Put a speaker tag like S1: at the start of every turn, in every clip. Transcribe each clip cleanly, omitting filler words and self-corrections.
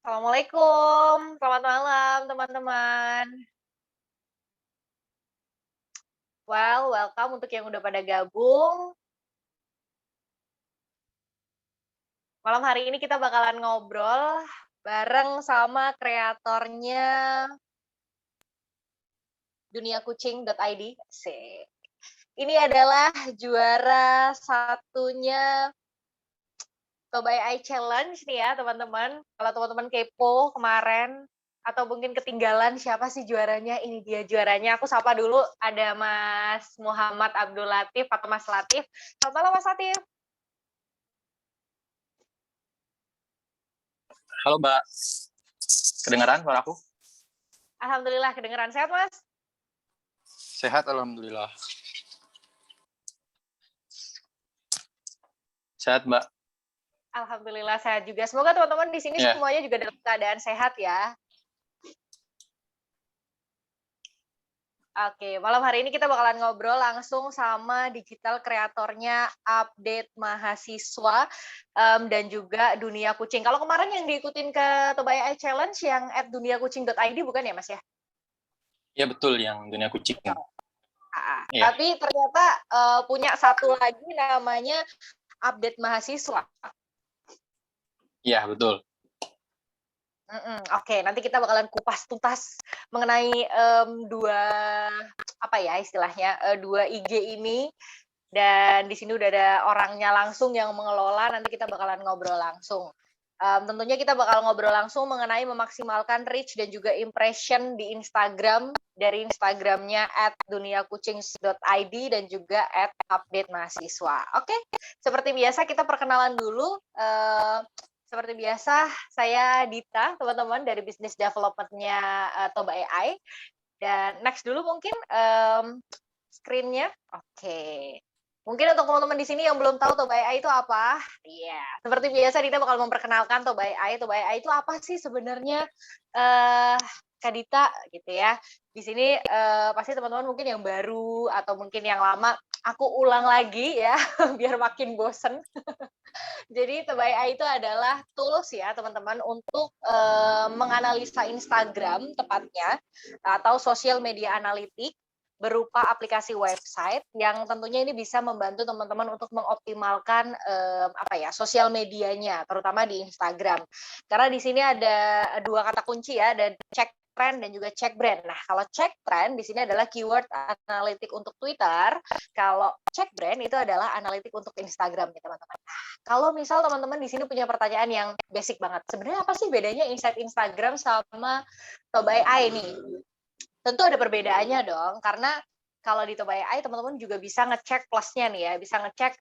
S1: Assalamualaikum, selamat malam teman-teman. Welcome untuk yang udah pada gabung. Malam hari ini kita bakalan ngobrol bareng sama kreatornya duniakucing.id. Asik. Ini adalah juara satunya Toba AI Challenge nih ya teman-teman. Kalau teman-teman kepo kemarin atau mungkin ketinggalan siapa sih juaranya, ini dia juaranya. Aku sapa dulu, ada Mas Muhammad Abdul Latif atau Mas Latif. Selamat malam Mas Latif.
S2: Halo Mbak, kedengaran suara aku?
S1: Alhamdulillah kedengeran. Sehat Mas?
S2: Sehat Alhamdulillah. Sehat Mbak.
S1: Alhamdulillah sehat juga. Semoga teman-teman di sini semuanya juga dalam keadaan sehat ya. Oke, malam hari ini kita bakalan ngobrol langsung sama digital kreatornya Update Mahasiswa dan juga Dunia Kucing. Kalau kemarin yang diikutin ke Toba AI Challenge yang @duniakucing.id bukan ya Mas ya?
S2: Ya betul, yang Dunia Kucing.
S1: Ya. Tapi ternyata punya satu lagi namanya Update Mahasiswa.
S2: Iya betul.
S1: Oke, nanti kita bakalan kupas tuntas mengenai dua IG ini, dan di sini udah ada orangnya langsung yang mengelola. Nanti kita bakalan ngobrol langsung. Tentunya kita bakal ngobrol langsung mengenai memaksimalkan reach dan juga impression di Instagram dari Instagramnya @duniakucing.id dan juga @update_mahasiswa. Oke, seperti biasa kita perkenalan dulu. Seperti biasa, saya Dita, teman-teman, dari bisnis development-nya Toba AI. Dan next dulu mungkin screen-nya. Oke. Mungkin untuk teman-teman di sini yang belum tahu Toba AI itu apa? Iya, seperti biasa Dita bakal memperkenalkan Toba AI. Toba AI itu apa sih sebenarnya, Kak Dita, gitu ya. Di sini pasti teman-teman mungkin yang baru atau mungkin yang lama, aku ulang lagi ya, biar makin bosen. Jadi Toba AI itu adalah tools ya teman-teman untuk menganalisa Instagram tepatnya atau sosial media analitik berupa aplikasi website yang tentunya ini bisa membantu teman-teman untuk mengoptimalkan sosial medianya, terutama di Instagram. Karena di sini ada dua kata kunci ya, ada cek trend dan juga cek brand. Nah, kalau cek trend di sini adalah keyword analitik untuk Twitter, kalau cek brand itu adalah analitik untuk Instagram ya teman-teman. Kalau misal teman-teman di sini punya pertanyaan yang basic banget, sebenarnya apa sih bedanya insight Instagram sama Toba AI nih? Tentu ada perbedaannya dong, karena kalau di Toba AI teman-teman juga bisa ngecek plusnya nih ya, bisa ngecek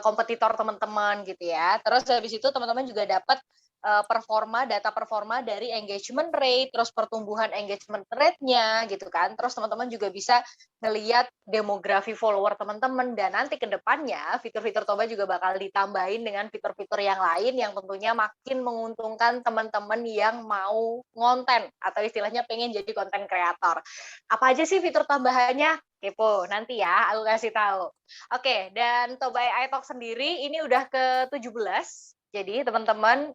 S1: kompetitor teman-teman gitu ya. Terus habis itu teman-teman juga dapat data performa dari engagement rate, terus pertumbuhan engagement rate-nya gitu kan. Terus teman-teman juga bisa ngelihat demografi follower teman-teman, dan nanti ke depannya fitur-fitur Toba juga bakal ditambahin dengan fitur-fitur yang lain yang tentunya makin menguntungkan teman-teman yang mau ngonten atau istilahnya pengen jadi konten kreator. Apa aja sih fitur tambahannya? Kepo, nanti ya aku kasih tahu. Oke, dan Toba AI Talk sendiri ini udah ke-17. Jadi teman-teman,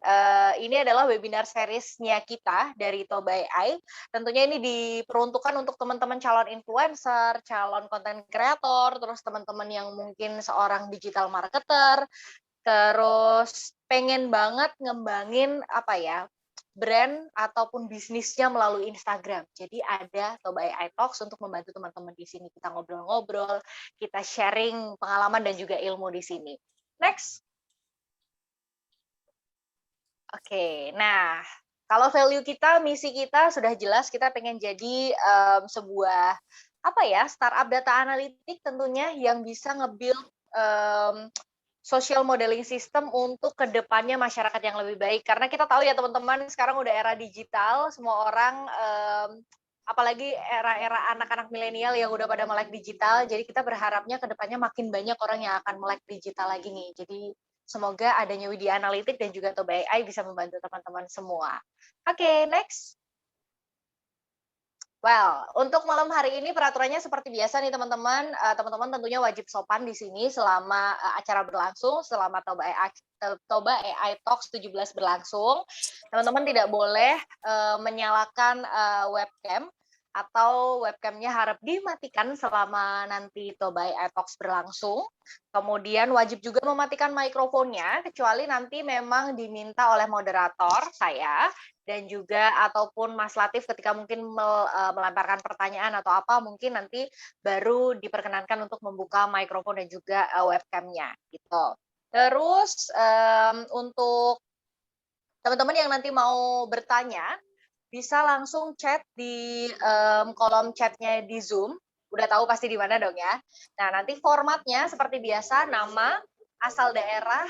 S1: ini adalah webinar seriesnya kita dari Toba AI. Tentunya ini diperuntukkan untuk teman-teman calon influencer, calon konten kreator, terus teman-teman yang mungkin seorang digital marketer, terus pengen banget ngembangin brand ataupun bisnisnya melalui Instagram. Jadi ada Toba AI Talks untuk membantu teman-teman di sini. Kita ngobrol-ngobrol, kita sharing pengalaman dan juga ilmu di sini. Next. Oke, nah kalau value kita, misi kita sudah jelas, kita pengen jadi sebuah startup data analitik tentunya yang bisa nge-build social modeling system untuk kedepannya masyarakat yang lebih baik. Karena kita tahu ya teman-teman, sekarang udah era digital, semua orang apalagi era-era anak-anak milenial yang udah pada melek digital, jadi kita berharapnya kedepannya makin banyak orang yang akan melek digital lagi nih. Jadi semoga adanya Widya Analitik dan juga Toba AI bisa membantu teman-teman semua. Oke, next. Well, untuk malam hari ini peraturannya seperti biasa nih teman-teman. Teman-teman tentunya wajib sopan di sini selama acara berlangsung, selama Toba AI Talks 17 berlangsung. Teman-teman tidak boleh menyalakan webcam atau webcamnya harap dimatikan selama nanti Toba AI Talks berlangsung. Kemudian wajib juga mematikan mikrofonnya, kecuali nanti memang diminta oleh moderator saya, dan juga ataupun Mas Latif ketika mungkin melemparkan pertanyaan atau apa, mungkin nanti baru diperkenankan untuk membuka mikrofon dan juga webcamnya gitu. Terus untuk teman-teman yang nanti mau bertanya, bisa langsung chat di kolom chatnya di Zoom. Udah tahu pasti di mana dong ya. Nah, nanti formatnya seperti biasa, nama, asal daerah,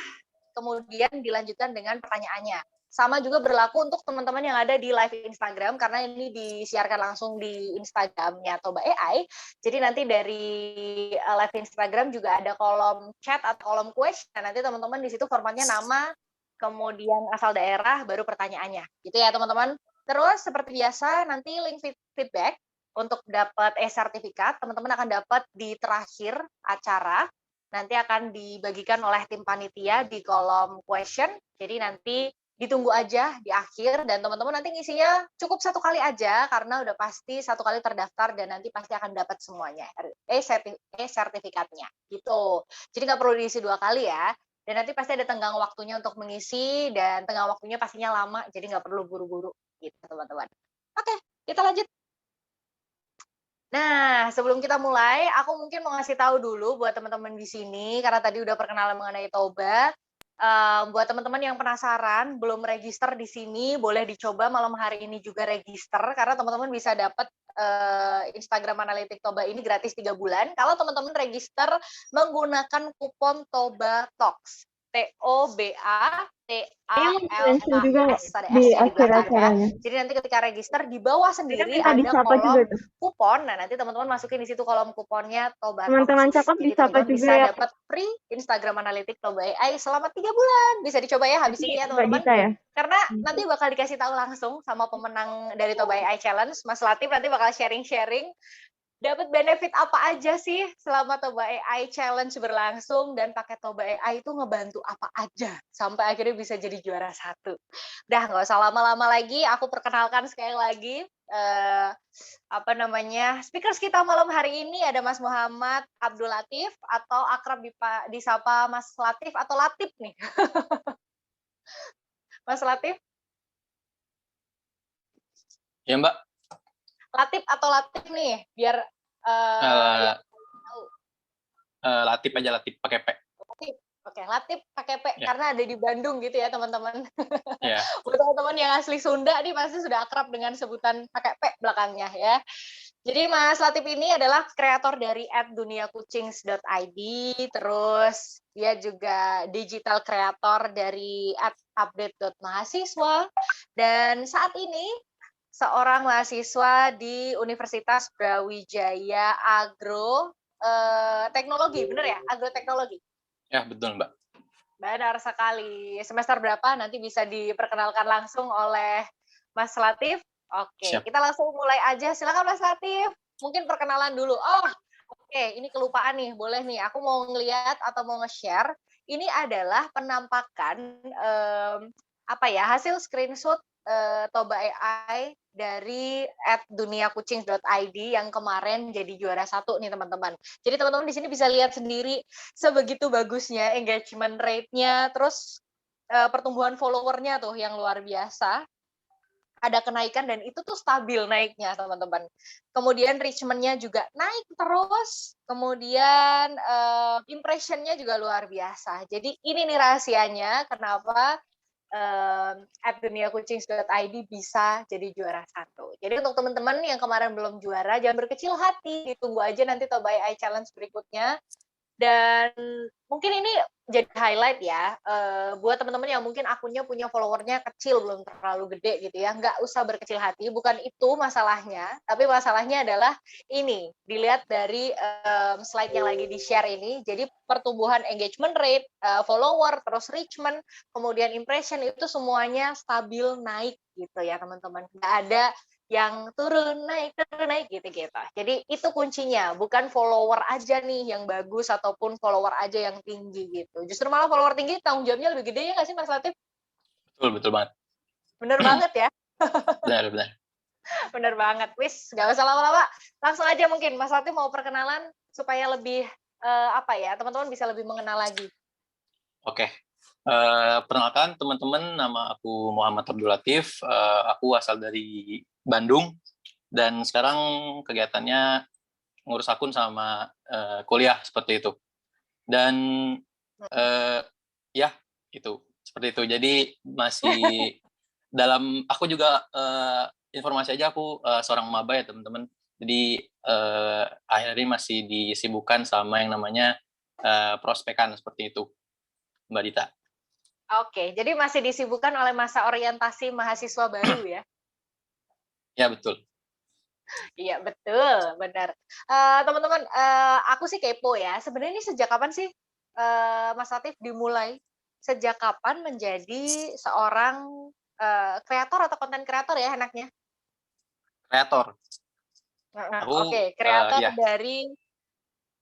S1: kemudian dilanjutkan dengan pertanyaannya. Sama juga berlaku untuk teman-teman yang ada di live Instagram, karena ini disiarkan langsung di Instagramnya Toba AI. Jadi nanti dari live Instagram juga ada kolom chat atau kolom question. Nah, nanti teman-teman di situ formatnya nama, kemudian asal daerah, baru pertanyaannya. Gitu ya teman-teman. Terus seperti biasa nanti link feedback untuk dapat sertifikat, teman-teman akan dapat di terakhir acara. Nanti akan dibagikan oleh tim panitia di kolom question. Jadi nanti ditunggu aja di akhir, dan teman-teman nanti ngisinya cukup 1 kali aja karena udah pasti 1 kali terdaftar dan nanti pasti akan dapat semuanya sertifikatnya gitu. Jadi nggak perlu diisi 2 kali ya. Dan nanti pasti ada tenggang waktunya untuk mengisi, dan tenggang waktunya pastinya lama, jadi nggak perlu buru-buru gitu teman-teman. Oke, kita lanjut. Nah, sebelum kita mulai, aku mungkin mau ngasih tahu dulu buat teman-teman di sini, karena tadi udah perkenalan mengenai Toba. Buat teman-teman yang penasaran, belum register di sini, boleh dicoba malam hari ini juga register, karena teman-teman bisa dapat Instagram Analytics Toba ini gratis 3 bulan. Kalau teman-teman register menggunakan kupon Toba Talks. TOBATALMAS, ada
S3: di
S1: S-nya di
S3: akhir
S1: belakang ya.
S3: acaranya.
S1: Jadi nanti ketika register di bawah sendiri
S3: Minta
S1: ada
S3: disapa juga
S1: kolom
S3: tuh.
S1: kupon. Nah, nanti teman-teman masukin di situ kolom kuponnya Toba
S3: Teman-teman
S1: Talks.
S3: cakep
S1: Jadi
S3: disapa
S1: teman-teman
S3: juga
S1: bisa
S3: ya.
S1: dapat free Instagram Analytics Toba AI selama 3 bulan. Bisa dicoba ya habis ini ya
S3: Mbak
S1: teman-teman.
S3: Dita ya.
S1: Karena nanti bakal dikasih tahu langsung sama pemenang dari Toba AI Challenge, Mas Latif nanti bakal sharing-sharing dapat benefit apa aja sih selama Toba AI Challenge berlangsung, dan pakai Toba AI itu ngebantu apa aja sampai akhirnya bisa jadi juara 1. Udah nggak usah lama-lama lagi, aku perkenalkan sekali lagi speakers kita malam hari ini ada Mas Muhammad Abdul Latif, atau akrab disapa Mas Latif atau Latif nih. Mas Latif?
S2: Ya, Mbak.
S1: Latif atau Latif nih, biar
S2: Latif aja, Latif pakai P.
S1: Oke, Latif pakai P
S2: Ya.
S1: karena ada di Bandung gitu ya teman-teman.
S2: Ya.
S1: Buat teman-teman yang asli Sunda nih pasti sudah akrab dengan sebutan pakai P belakangnya ya. Jadi Mas Latif ini adalah kreator dari @duniakucings.id, terus dia juga digital kreator dari @update.mahasiswa, dan saat ini seorang mahasiswa di Universitas Brawijaya Agroteknologi, bener ya? Agroteknologi.
S2: Ya, betul, Mbak.
S1: Benar sekali. Semester berapa nanti bisa diperkenalkan langsung oleh Mas Latif. Oke,
S2: Siap.
S1: kita langsung mulai aja. Silakan Mas Latif. Mungkin perkenalan dulu. Oh, oke, ini kelupaan nih. Boleh nih, aku mau ngeliat atau mau nge-share. Ini adalah penampakan hasil screenshot Toba AI dari @duniakucing.id yang kemarin jadi juara 1 nih teman-teman. Jadi teman-teman di sini bisa lihat sendiri sebegitu bagusnya engagement rate-nya, terus pertumbuhan followernya tuh yang luar biasa. Ada kenaikan dan itu tuh stabil naiknya teman-teman. Kemudian reachment-nya juga naik terus. Kemudian impression-nya juga luar biasa. Jadi ini nih rahasianya kenapa @duniakucings.id bisa jadi juara 1. Jadi untuk teman-teman yang kemarin belum juara, jangan berkecil hati, ditunggu aja nanti Toba AI Challenge berikutnya. Dan mungkin ini jadi highlight ya, buat teman-teman yang mungkin akunnya punya followernya kecil, belum terlalu gede gitu ya, nggak usah berkecil hati, bukan itu masalahnya, tapi masalahnya adalah ini, dilihat dari slide yang lagi di-share ini, jadi pertumbuhan engagement rate, follower, terus reachment, kemudian impression, itu semuanya stabil naik gitu ya teman-teman, nggak ada yang turun naik gitu-gitu. Jadi itu kuncinya, bukan follower aja nih yang bagus ataupun follower aja yang tinggi gitu. Justru malah follower tinggi tanggung jawabnya lebih gede ya nggak sih Mas Latif?
S2: Betul, betul banget.
S1: Bener banget ya,
S2: Benar, benar.
S1: bener banget. Wis, nggak usah lama-lama, langsung aja mungkin Mas Latif mau perkenalan supaya lebih apa ya, teman-teman bisa lebih mengenal lagi.
S2: Oke. Perkenalkan teman-teman, nama aku Muhammad Abdul Latif. Aku asal dari Bandung dan sekarang kegiatannya ngurus akun sama kuliah seperti itu. Dan eh, ya itu seperti itu. Jadi masih aku juga informasi aja aku seorang maba ya teman-teman. Jadi akhir ini masih disibukkan sama yang namanya prospekan seperti itu, Mbak Dita.
S1: Oke, jadi masih disibukkan oleh masa orientasi mahasiswa baru ya?
S2: Ya betul.
S1: Iya betul, benar. Teman-teman, aku sih kepo ya. Sebenarnya ini sejak kapan sih, Mas Latif dimulai? Sejak kapan menjadi seorang kreator atau konten kreator ya enaknya?
S2: Kreator.
S1: Heeh,
S2: Aku
S1: oke, kreator
S2: ya
S1: dari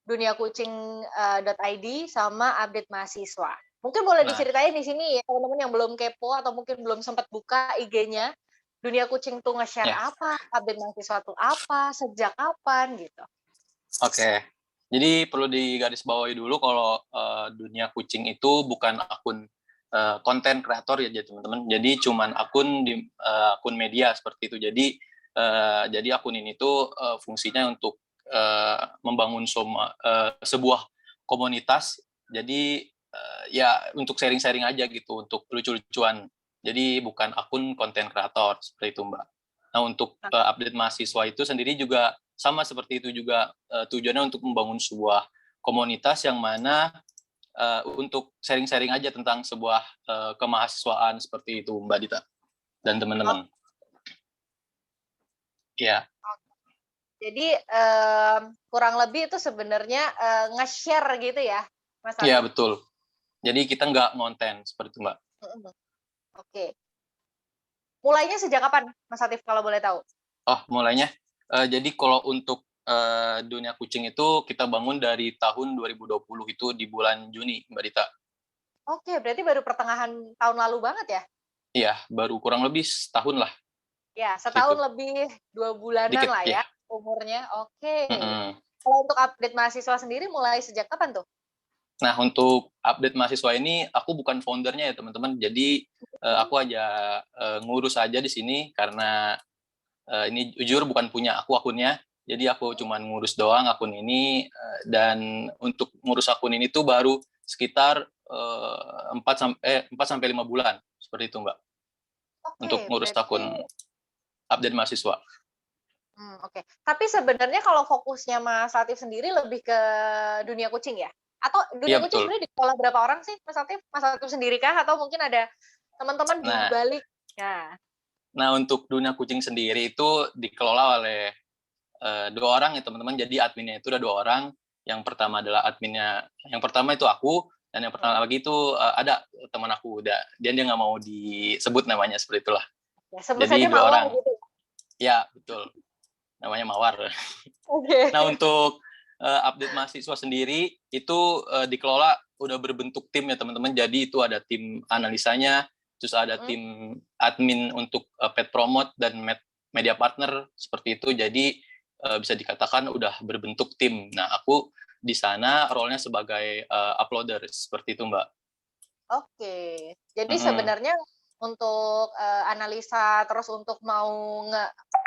S1: duniakucing.id sama update mahasiswa. Mungkin boleh
S2: nah
S1: diceritain di sini ya teman-teman yang belum kepo atau mungkin belum sempat buka IG-nya. Dunia Kucing tuh nge-share
S2: ya
S1: apa, update mahasiswa tuh apa, sejak kapan gitu.
S2: oke. Jadi perlu digarisbawahi dulu kalau dunia kucing itu bukan akun konten kreator ya jadi teman-teman. Jadi cuman akun di akun media seperti itu. Jadi akun ini tuh fungsinya untuk membangun sebuah komunitas. Jadi ya untuk sharing-sharing aja gitu, untuk lucu-lucuan. Jadi bukan akun konten kreator seperti itu, Mbak. Nah, untuk update mahasiswa itu sendiri juga sama seperti itu juga, tujuannya untuk membangun sebuah komunitas yang mana untuk sharing-sharing aja tentang sebuah kemahasiswaan seperti itu, Mbak Dita dan
S1: Oh,
S2: teman-teman. Ya,
S1: jadi kurang lebih itu sebenarnya nge-share gitu ya, Mas
S2: ya
S1: Latif?
S2: betul. Jadi kita nggak ngonten seperti itu, Mbak.
S1: Mhm. Oke. Mulainya sejak kapan, Mas Latif kalau boleh tahu?
S2: Oh, mulainya. Jadi kalau untuk dunia kucing itu kita bangun dari tahun 2020 itu di bulan Juni, Mbak Dita.
S1: Oke, berarti baru pertengahan tahun lalu banget ya?
S2: Iya, baru kurang lebih setahun lah
S1: Ya,
S2: itu.
S1: setahun lebih 2 bulanan
S2: Dikit,
S1: lah
S2: ya.
S1: ya umurnya. Oke.
S2: Mm-mm.
S1: Kalau untuk update mahasiswa sendiri mulai sejak kapan tuh?
S2: Nah, untuk update mahasiswa ini, aku bukan foundernya ya, teman-teman. Jadi, aku aja ngurus aja di sini, karena ini jujur bukan punya aku akunnya. Jadi, aku cuma ngurus doang akun ini, dan untuk ngurus akun ini tuh baru sekitar 4 sampai 5 bulan, seperti itu, Mbak. Untuk
S1: Oke,
S2: ngurus
S1: berarti
S2: akun update mahasiswa.
S1: oke. Tapi sebenarnya kalau fokusnya Mas Latif sendiri lebih ke dunia kucing ya? Atau dunia
S2: Iya,
S1: kucing
S2: betul.
S1: sebenarnya dikelola berapa orang sih Mas Latif? Mas Latif sendiri kah? Atau mungkin ada teman-teman di
S2: Nah,
S1: balik? Ya.
S2: untuk dunia kucing sendiri itu dikelola oleh 2 orang ya teman-teman. Jadi adminnya itu ada 2 orang. Yang pertama adalah yang pertama itu aku, dan yang pertama lagi itu ada teman aku. Dia nggak mau disebut namanya, seperti itulah.
S1: Ya, sebut saja
S2: Jadi 2
S1: Mawar
S2: orang.
S1: gitu.
S2: Ya, betul. Namanya Mawar.
S1: Oke.
S2: Nah, untuk update mahasiswa sendiri itu dikelola udah berbentuk tim ya teman-teman. Jadi itu ada tim analisanya, terus ada
S1: Mm.
S2: tim admin untuk pet promote dan media partner seperti itu. Jadi bisa dikatakan udah berbentuk tim. Nah, aku di sana role-nya sebagai uploader seperti itu, Mbak.
S1: Oke. Jadi
S2: Mm-mm.
S1: sebenarnya untuk analisa terus untuk mau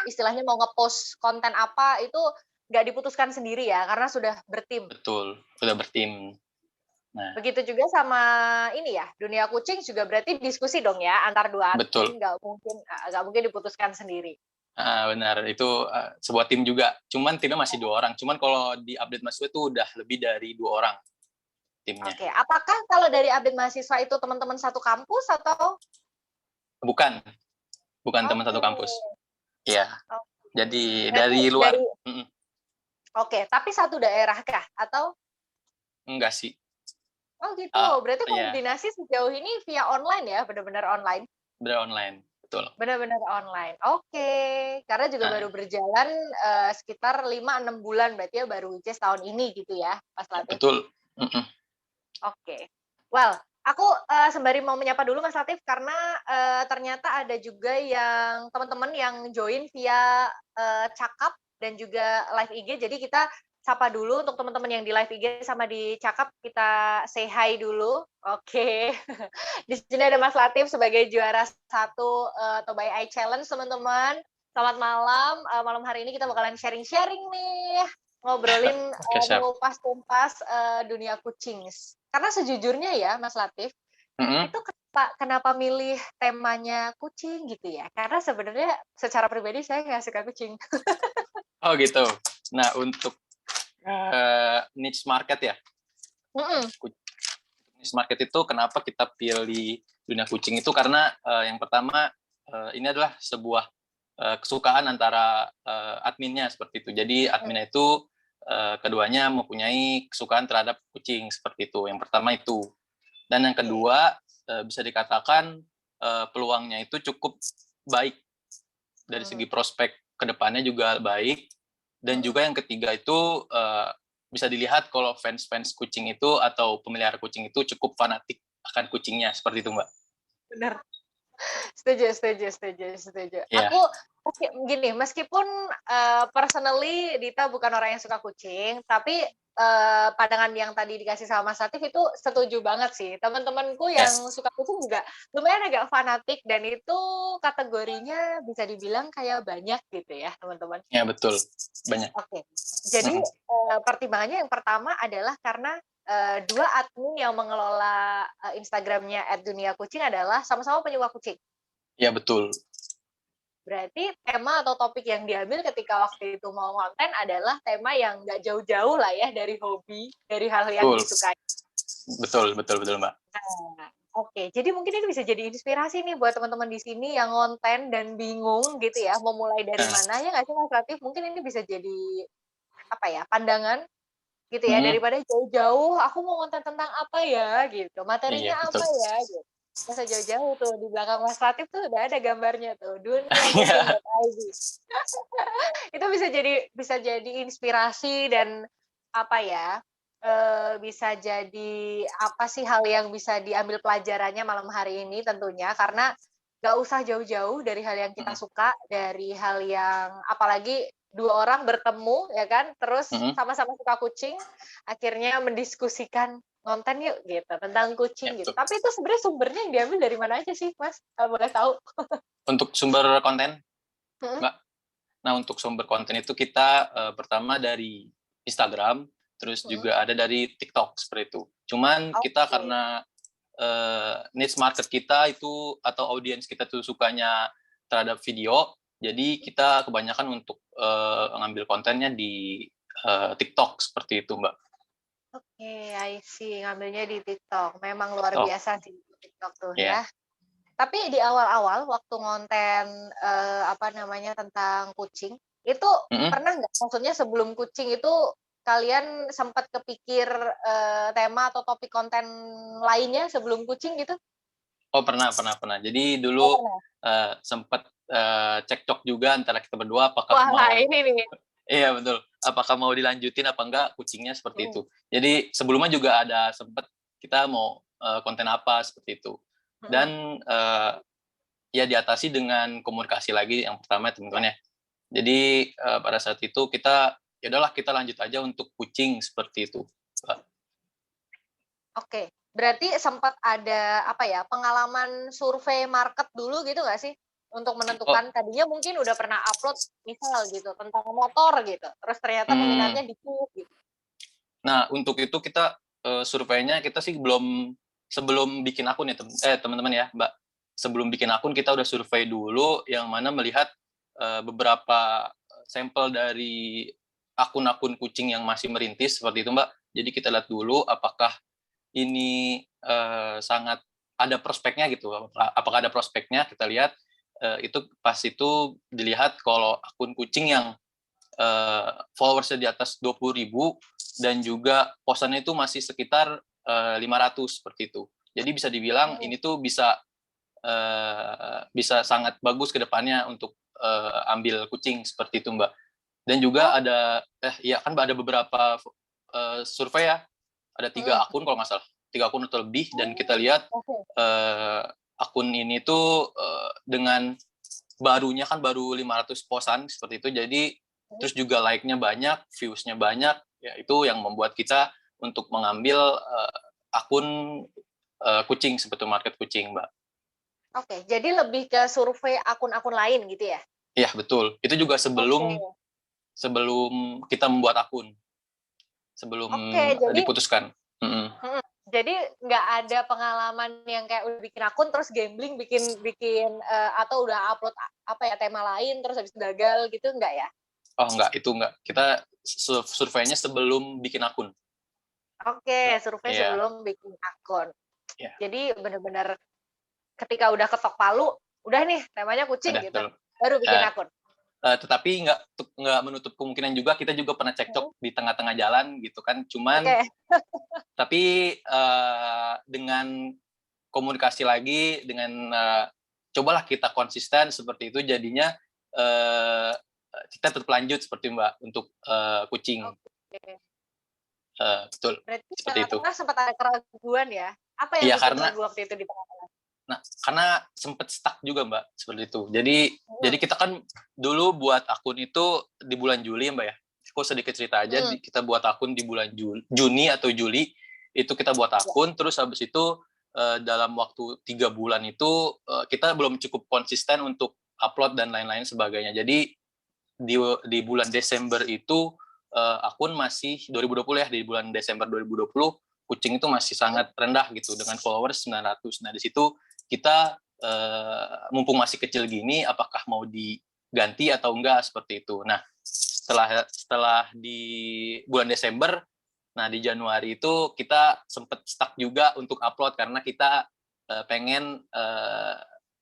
S1: istilahnya mau nge-post konten apa itu nggak diputuskan sendiri ya karena sudah bertim.
S2: Betul, udah bertim. Nah,
S1: Begitu juga sama ini ya, dunia kucing juga berarti diskusi dong ya antar dua
S2: betul.
S1: admin nggak mungkin diputuskan sendiri.
S2: Benar, itu sebuah tim juga. Cuman timnya masih 2 orang. Cuman kalau di update mahasiswa itu udah lebih dari 2 orang timnya.
S1: Oke, apakah kalau dari update mahasiswa itu teman-teman satu kampus atau?
S2: Bukan, bukan teman
S1: Oke,
S2: satu kampus. Iya,
S1: oke.
S2: jadi
S1: Berarti
S2: dari luar.
S1: dari oke, tapi satu daerah kah? Atau
S2: Enggak sih.
S1: oh gitu, berarti
S2: Ya,
S1: koordinasi sejauh ini via online ya, benar-benar online?
S2: benar online. betul.
S1: Benar-benar online. Oke, karena juga
S2: Nah,
S1: baru berjalan sekitar 5-6 bulan berarti ya baru which is tahun ini gitu ya, Mas Latif?
S2: betul. Mhm.
S1: Oke. Well, aku sembari mau menyapa dulu Mas Latif karena ternyata ada juga yang teman-teman yang join via Cakap dan juga live IG. Jadi kita sapa dulu untuk teman-teman yang di live IG sama di Cakap, kita say hi dulu. Oke. Di sini ada Mas Latif sebagai juara satu Tobai Eye Challenge, teman-teman. Selamat malam. Malam hari ini kita bakalan sharing-sharing nih, ngobrolin
S2: Oke, siap.
S1: mengupas tuntas dunia kucing. Karena sejujurnya ya, Mas Latif,
S2: Mhm.
S1: itu kenapa milih temanya kucing gitu ya? Karena sebenarnya secara pribadi saya nggak suka kucing.
S2: Oh gitu. Nah, untuk niche market ya,
S1: Mm-mm.
S2: niche market itu kenapa kita pilih dunia kucing itu karena yang pertama ini adalah sebuah kesukaan antara adminnya seperti itu. Jadi adminnya itu keduanya mempunyai kesukaan terhadap kucing seperti itu. Yang pertama itu. Dan yang kedua bisa dikatakan peluangnya itu cukup baik dari segi prospek kedepannya juga baik. Dan juga yang ketiga itu bisa dilihat kalau fans-fans kucing itu atau pemelihara kucing itu cukup fanatik akan kucingnya seperti itu, Mbak.
S1: Benar. Setuju.
S2: Iya,
S1: Aku gini, meskipun personally Dita bukan orang yang suka kucing, tapi pandangan yang tadi dikasih sama Mas Latif itu setuju banget sih. Teman-temanku yang
S2: yes.
S1: suka kucing juga lumayan agak fanatik dan itu kategorinya bisa dibilang kayak banyak gitu ya, teman-teman.
S2: Ya, betul. Banyak.
S1: Oke. Jadi pertimbangannya yang pertama adalah karena dua admin yang mengelola Instagramnya @duniakucing adalah sama-sama penyuka kucing.
S2: Ya, betul.
S1: Berarti tema atau topik yang diambil ketika waktu itu mau konten adalah tema yang nggak jauh-jauh lah ya dari hobi, dari hal yang
S2: Betul.
S1: disukai.
S2: Betul, Mbak.
S1: Nah, oke. Jadi mungkin ini bisa jadi inspirasi nih buat teman-teman di sini yang konten dan bingung gitu ya, mau mulai dari
S2: Nah,
S1: mana ya nggak sih Mas Latif? Mungkin ini bisa jadi apa ya, pandangan gitu ya,
S2: mm,
S1: daripada jauh-jauh aku mau konten tentang apa ya gitu,
S2: iya,
S1: materinya
S2: betul.
S1: apa ya gitu. Nggak usah jauh-jauh tuh, di belakang Mas Latif tuh udah ada gambarnya tuh, duniakucing.id. Itu bisa jadi inspirasi dan apa ya, bisa jadi apa sih hal yang bisa diambil pelajarannya malam hari ini tentunya, karena nggak usah jauh-jauh dari hal yang kita suka, dari hal yang apalagi 2 orang bertemu ya kan, terus
S2: Mm,
S1: sama-sama suka kucing, akhirnya mendiskusikan konten yuk gitu, tentang
S2: ya,
S1: kucing gitu.
S2: betul.
S1: Tapi itu sebenarnya sumbernya yang diambil dari mana aja sih, Mas? Kalau boleh tahu?
S2: Untuk sumber konten,
S1: Mhm.
S2: Mbak. Nah, untuk sumber konten itu kita pertama dari Instagram, terus
S1: Mhm.
S2: juga ada dari TikTok seperti itu. Cuman kita
S1: Oke.
S2: karena niche market kita itu atau audiens kita tuh sukanya terhadap video, jadi kita kebanyakan untuk ngambil kontennya di TikTok seperti itu, Mbak.
S1: Oke, I see. Ngambilnya di TikTok. Memang luar
S2: TikTok,
S1: biasa sih TikTok tuh
S2: ya.
S1: ya. Tapi di awal-awal waktu ngonten apa namanya tentang kucing, itu
S2: Mm-mm.
S1: pernah nggak? Maksudnya sebelum kucing itu kalian sempat kepikir tema atau topik konten lainnya sebelum kucing gitu?
S2: Oh, pernah. Jadi
S1: Oh,
S2: dulu
S1: pernah.
S2: sempat cekcok juga antara kita berdua apakah
S1: Wah,
S2: mau.
S1: ini nih.
S2: Iya, betul. Apakah mau dilanjutin apa enggak kucingnya seperti
S1: Hmm,
S2: itu. Jadi sebelumnya juga ada sempat kita mau konten apa seperti itu.
S1: hmm,
S2: Dan ya diatasi dengan komunikasi lagi yang pertama
S1: ya.
S2: teman-teman ya. Jadi pada saat itu kita ya udahlah kita lanjut aja untuk kucing seperti itu.
S1: Oke. Berarti sempat ada apa ya, pengalaman survei market dulu gitu nggak sih? Untuk
S2: Oh,
S1: menentukan tadinya mungkin udah pernah upload misal gitu tentang motor gitu, terus ternyata
S2: hmm,
S1: peminatnya dikit gitu.
S2: nah untuk itu kita surveinya kita sih belum sebelum bikin akun ya teman-teman ya Mbak. Sebelum bikin akun kita udah survei dulu yang mana melihat beberapa sampel dari akun-akun kucing yang masih merintis seperti itu Mbak. Jadi kita lihat dulu apakah ini sangat ada prospeknya gitu. Apakah ada prospeknya? Kita lihat itu pas itu dilihat kalau akun kucing yang followersnya di atas 20.000 dan juga posannya itu masih sekitar 500 seperti itu. Jadi bisa dibilang ini tuh bisa bisa sangat bagus ke depannya untuk ambil kucing seperti itu Mbak. Dan juga ada ya kan ada beberapa survei ya, ada 3 akun kalau nggak salah, 3 akun atau lebih, dan kita lihat akun ini tuh dengan barunya kan baru 500 posan seperti itu, jadi terus juga like-nya banyak, views-nya banyak, ya itu yang membuat kita untuk mengambil akun kucing seperti market kucing, Mbak.
S1: Oke, jadi lebih ke survei akun-akun lain gitu ya?
S2: Iya betul. Itu juga sebelum kita membuat akun, sebelum
S1: jadi
S2: diputuskan.
S1: jadi nggak ada pengalaman yang kayak udah bikin akun terus gambling bikin atau udah upload apa ya tema lain terus habis gagal gitu, nggak ya?
S2: Oh enggak, itu enggak. Kita surveinya sebelum bikin akun.
S1: Oke, survei
S2: Iya.
S1: sebelum bikin akun.
S2: Iya.
S1: Jadi benar-benar ketika udah ketok palu, udah nih temanya kucing
S2: Ada,
S1: gitu,
S2: betul.
S1: baru bikin akun.
S2: Tetapi nggak menutup kemungkinan juga kita juga pernah cekcok di tengah-tengah jalan gitu kan. Cuman tapi dengan komunikasi lagi, dengan cobalah kita konsisten seperti itu, jadinya kita tetap lanjut seperti Mbak untuk kucing. Betul.
S1: Berarti
S2: Seperti itu.
S1: tengah-tengah sempat ada keraguan ya? Apa yang bikin ragu waktu itu di tengah-tengah?
S2: Nah, karena sempat stuck juga Mbak, seperti itu. Jadi kita kan dulu buat akun itu di bulan Juli Mbak ya. Aku sedikit cerita aja, kita buat akun di bulan Juni atau Juli, itu kita buat akun, terus habis itu dalam waktu 3 bulan itu kita belum cukup konsisten untuk upload dan lain-lain sebagainya. Jadi di bulan Desember itu akun masih 2020 ya, di bulan Desember 2020 kucing itu masih sangat rendah gitu dengan followers 900. Nah, di situ kita mumpung masih kecil gini, apakah mau diganti atau enggak seperti itu. Nah, setelah di bulan Desember, nah di Januari itu kita sempat stuck juga untuk upload karena kita pengen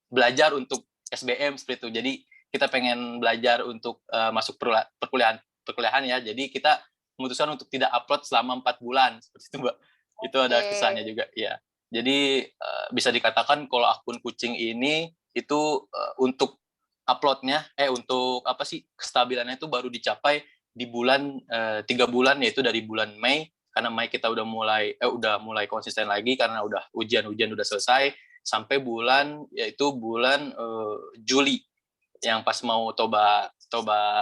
S2: belajar untuk SBM seperti itu. Jadi kita pengen belajar untuk masuk perkuliahan ya. Jadi kita memutuskan untuk tidak upload selama 4 bulan seperti itu, Mbak. Itu ada kisahnya juga, ya. Jadi bisa dikatakan kalau akun kucing ini itu untuk uploadnya untuk kestabilannya itu baru dicapai di bulan 3 bulan, yaitu dari bulan Mei, karena Mei kita udah mulai konsisten lagi karena udah ujian udah selesai, sampai bulan Juli yang pas mau toba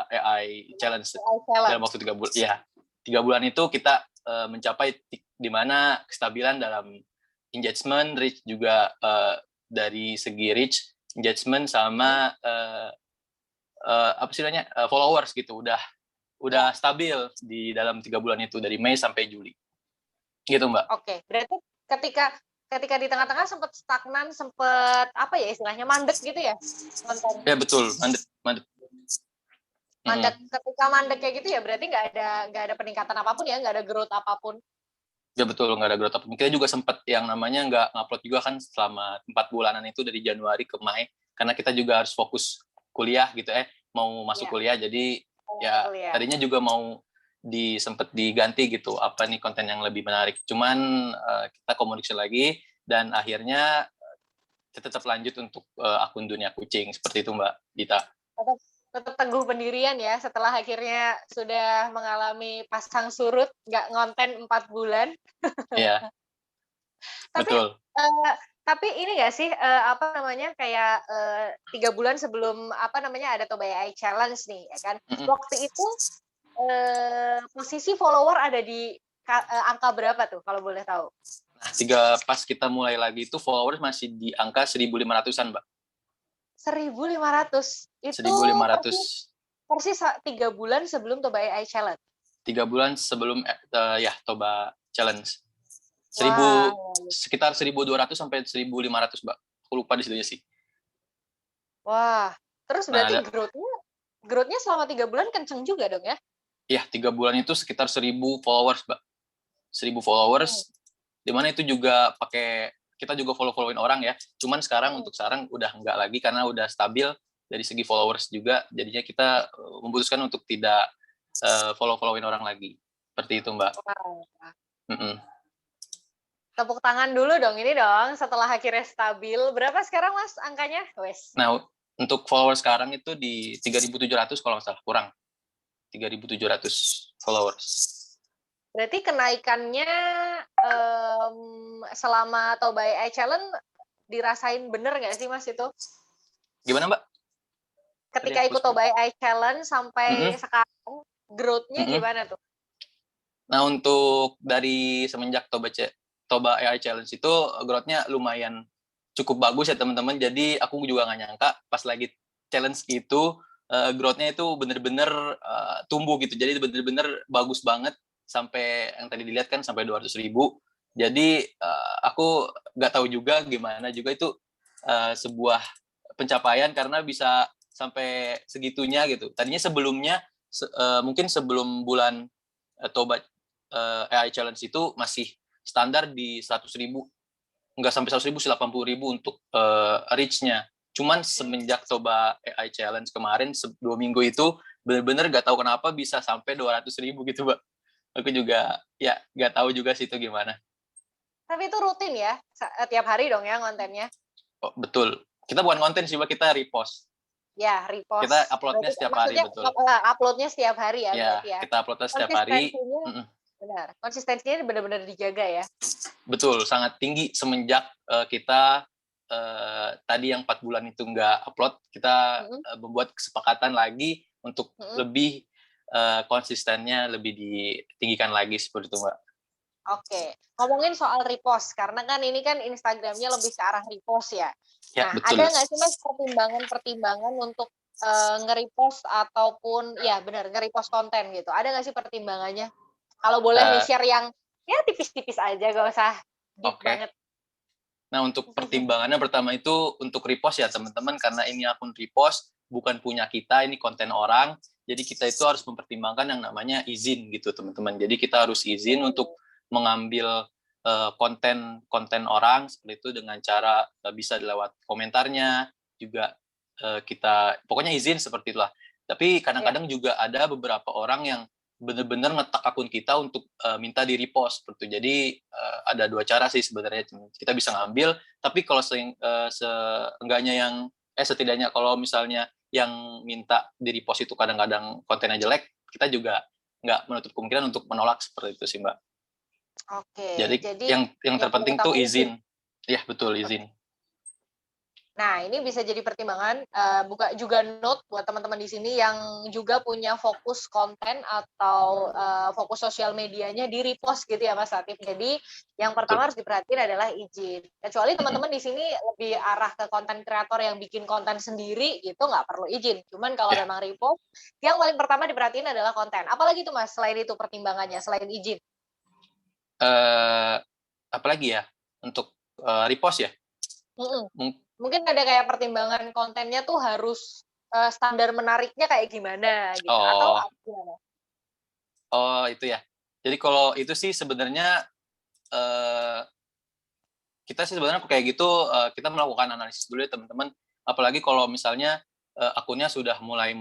S2: AI challenge dalam waktu 3 bulan. Ya, 3 bulan itu kita mencapai di mana kestabilan dalam engagement, reach juga dari segi reach, engagement sama followers gitu udah stabil di dalam 3 bulan itu dari Mei sampai Juli. Gitu, Mbak.
S1: Oke, berarti ketika di tengah-tengah sempat stagnan, sempat apa ya istilahnya mandek gitu ya?
S2: Ya betul, mandek.
S1: Ketika mandek kayak gitu ya berarti nggak ada peningkatan apapun ya, nggak ada growth apapun.
S2: Ya betul, nggak ada growth apapun. Kita juga sempat yang namanya nggak ngupload juga kan selama 4 bulanan itu dari Januari ke Mei, karena kita juga harus fokus kuliah gitu mau masuk kuliah, jadi ya tadinya juga mau sempat diganti gitu apa nih konten yang lebih menarik. Cuman kita komunikasi lagi dan akhirnya kita tetap lanjut untuk akun dunia kucing seperti itu Mbak Dita.
S1: Tetap teguh pendirian ya setelah akhirnya sudah mengalami pasang surut, nggak ngonten 4 bulan.
S2: Iya. Betul.
S1: Tapi ini nggak sih kayak 3 bulan sebelum ada Toba AI Challenge nih ya kan. Waktu itu posisi follower ada di angka berapa tuh kalau boleh tahu?
S2: Nah, pas kita mulai lagi itu followers masih di angka 1.500-an, Mbak.
S1: 1.500. Itu
S2: 1.500.
S1: persis 3 bulan sebelum Toba AI Challenge.
S2: 3 bulan sebelum Toba Challenge. Sekitar 1.200 sampai 1.500, Mbak. Aku lupa di situnya sih.
S1: Wah, terus berarti growth-nya selama 3 bulan kenceng juga dong ya?
S2: Iya, 3 bulan itu sekitar 1.000 followers, Mbak. 1.000 followers, dimana itu juga kita juga follow-followin orang ya. Cuman untuk sekarang udah enggak lagi karena udah stabil dari segi followers juga. Jadinya kita memutuskan untuk tidak follow-followin orang lagi. Seperti itu, Mbak.
S1: tepuk tangan dulu dong, ini dong, setelah akhirnya stabil. Berapa sekarang Mas angkanya? Wes.
S2: Nah, untuk follower sekarang itu di 3.700 kalau nggak salah, kurang 3.700 followers.
S1: Berarti kenaikannya selama Toba AI Challenge dirasain bener nggak sih Mas itu?
S2: Gimana Mbak?
S1: Ketika ikut Toba AI Challenge sampai
S2: Mm-mm.
S1: sekarang, growth-nya
S2: Mm-mm.
S1: gimana tuh?
S2: Nah, untuk dari semenjak Toba AI Challenge itu growth-nya lumayan cukup bagus ya teman-teman. Jadi aku juga nggak nyangka pas lagi challenge itu growth-nya itu bener-bener tumbuh gitu. Jadi bener-bener bagus banget sampai yang tadi dilihat kan sampai 200.000. Jadi aku nggak tahu juga gimana juga itu sebuah pencapaian karena bisa sampai segitunya gitu. Tadinya sebelumnya mungkin sebelum bulan Toba AI Challenge itu masih standar di 100.000, nggak sampai 100.000 sih, 80.000 untuk reach-nya. Cuman semenjak Toba AI Challenge kemarin 2 minggu itu benar-benar nggak tahu kenapa bisa sampai 200.000 gitu, Mbak. Aku juga ya nggak tahu juga sih itu gimana.
S1: Tapi itu rutin ya, tiap hari dong ya kontennya?
S2: Oh, betul. Kita bukan konten sih, Mbak, kita repost.
S1: Ya, repost.
S2: Kita uploadnya
S1: Berarti
S2: setiap hari,
S1: maksudnya
S2: betul.
S1: uploadnya setiap hari ya
S2: Ya,
S1: berarti ya?
S2: kita uploadnya setiap hari.
S1: Konsistensinya, benar. Konsistensinya benar-benar dijaga ya?
S2: Betul, sangat tinggi semenjak kita tadi yang 4 bulan itu nggak upload, kita membuat kesepakatan lagi untuk lebih konsistennya lebih ditinggikan lagi seperti itu, Mbak.
S1: Oke, ngomongin soal repost, karena kan ini kan Instagramnya lebih ke arah repost ya.
S2: Ya,
S1: Nah,
S2: betul.
S1: ada nggak sih Mas pertimbangan-pertimbangan untuk nge-repost ataupun ya benar nge-repost konten gitu? Ada nggak sih pertimbangannya? Kalau boleh share yang ya tipis-tipis aja, gak usah deep
S2: Oke.
S1: banget.
S2: Nah, untuk pertimbangannya pertama itu untuk repost ya teman-teman, karena ini akun repost bukan punya kita, ini konten orang. Jadi kita itu harus mempertimbangkan yang namanya izin gitu teman-teman. Jadi kita harus izin untuk mengambil konten orang seperti itu dengan cara bisa lewat komentarnya juga kita pokoknya izin seperti itulah. Tapi kadang-kadang juga ada beberapa orang yang benar-benar ngetak akun kita untuk minta di repost seperti itu. Jadi ada 2 cara sih sebenarnya, kita bisa ngambil, tapi kalau seenggaknya yang setidaknya kalau misalnya yang minta di repost itu kadang-kadang kontennya jelek, kita juga nggak menutup kemungkinan untuk menolak seperti itu sih, Mbak.
S1: Oke,
S2: Jadi yang terpenting tuh izin. Ya, betul, izin.
S1: Nah, ini bisa jadi pertimbangan, buka juga note buat teman-teman di sini yang juga punya fokus konten atau fokus sosial medianya di repost gitu ya Mas Latif. Jadi yang pertama harus diperhatiin adalah izin. Kecuali teman-teman di sini lebih arah ke konten kreator yang bikin konten sendiri, itu nggak perlu izin. Cuman kalau memang repost, yang paling pertama diperhatiin adalah konten. Apalagi tuh Mas, selain itu pertimbangannya, selain izin?
S2: Apalagi ya, untuk repost ya?
S1: Mungkin ada kayak pertimbangan kontennya tuh harus standar menariknya kayak gimana gitu atau gimana?
S2: Oh, itu ya. Jadi kalau itu sih sebenarnya kita sih sebenarnya kayak gitu kita melakukan analisis dulu ya teman-teman. Apalagi kalau misalnya akunnya sudah mulai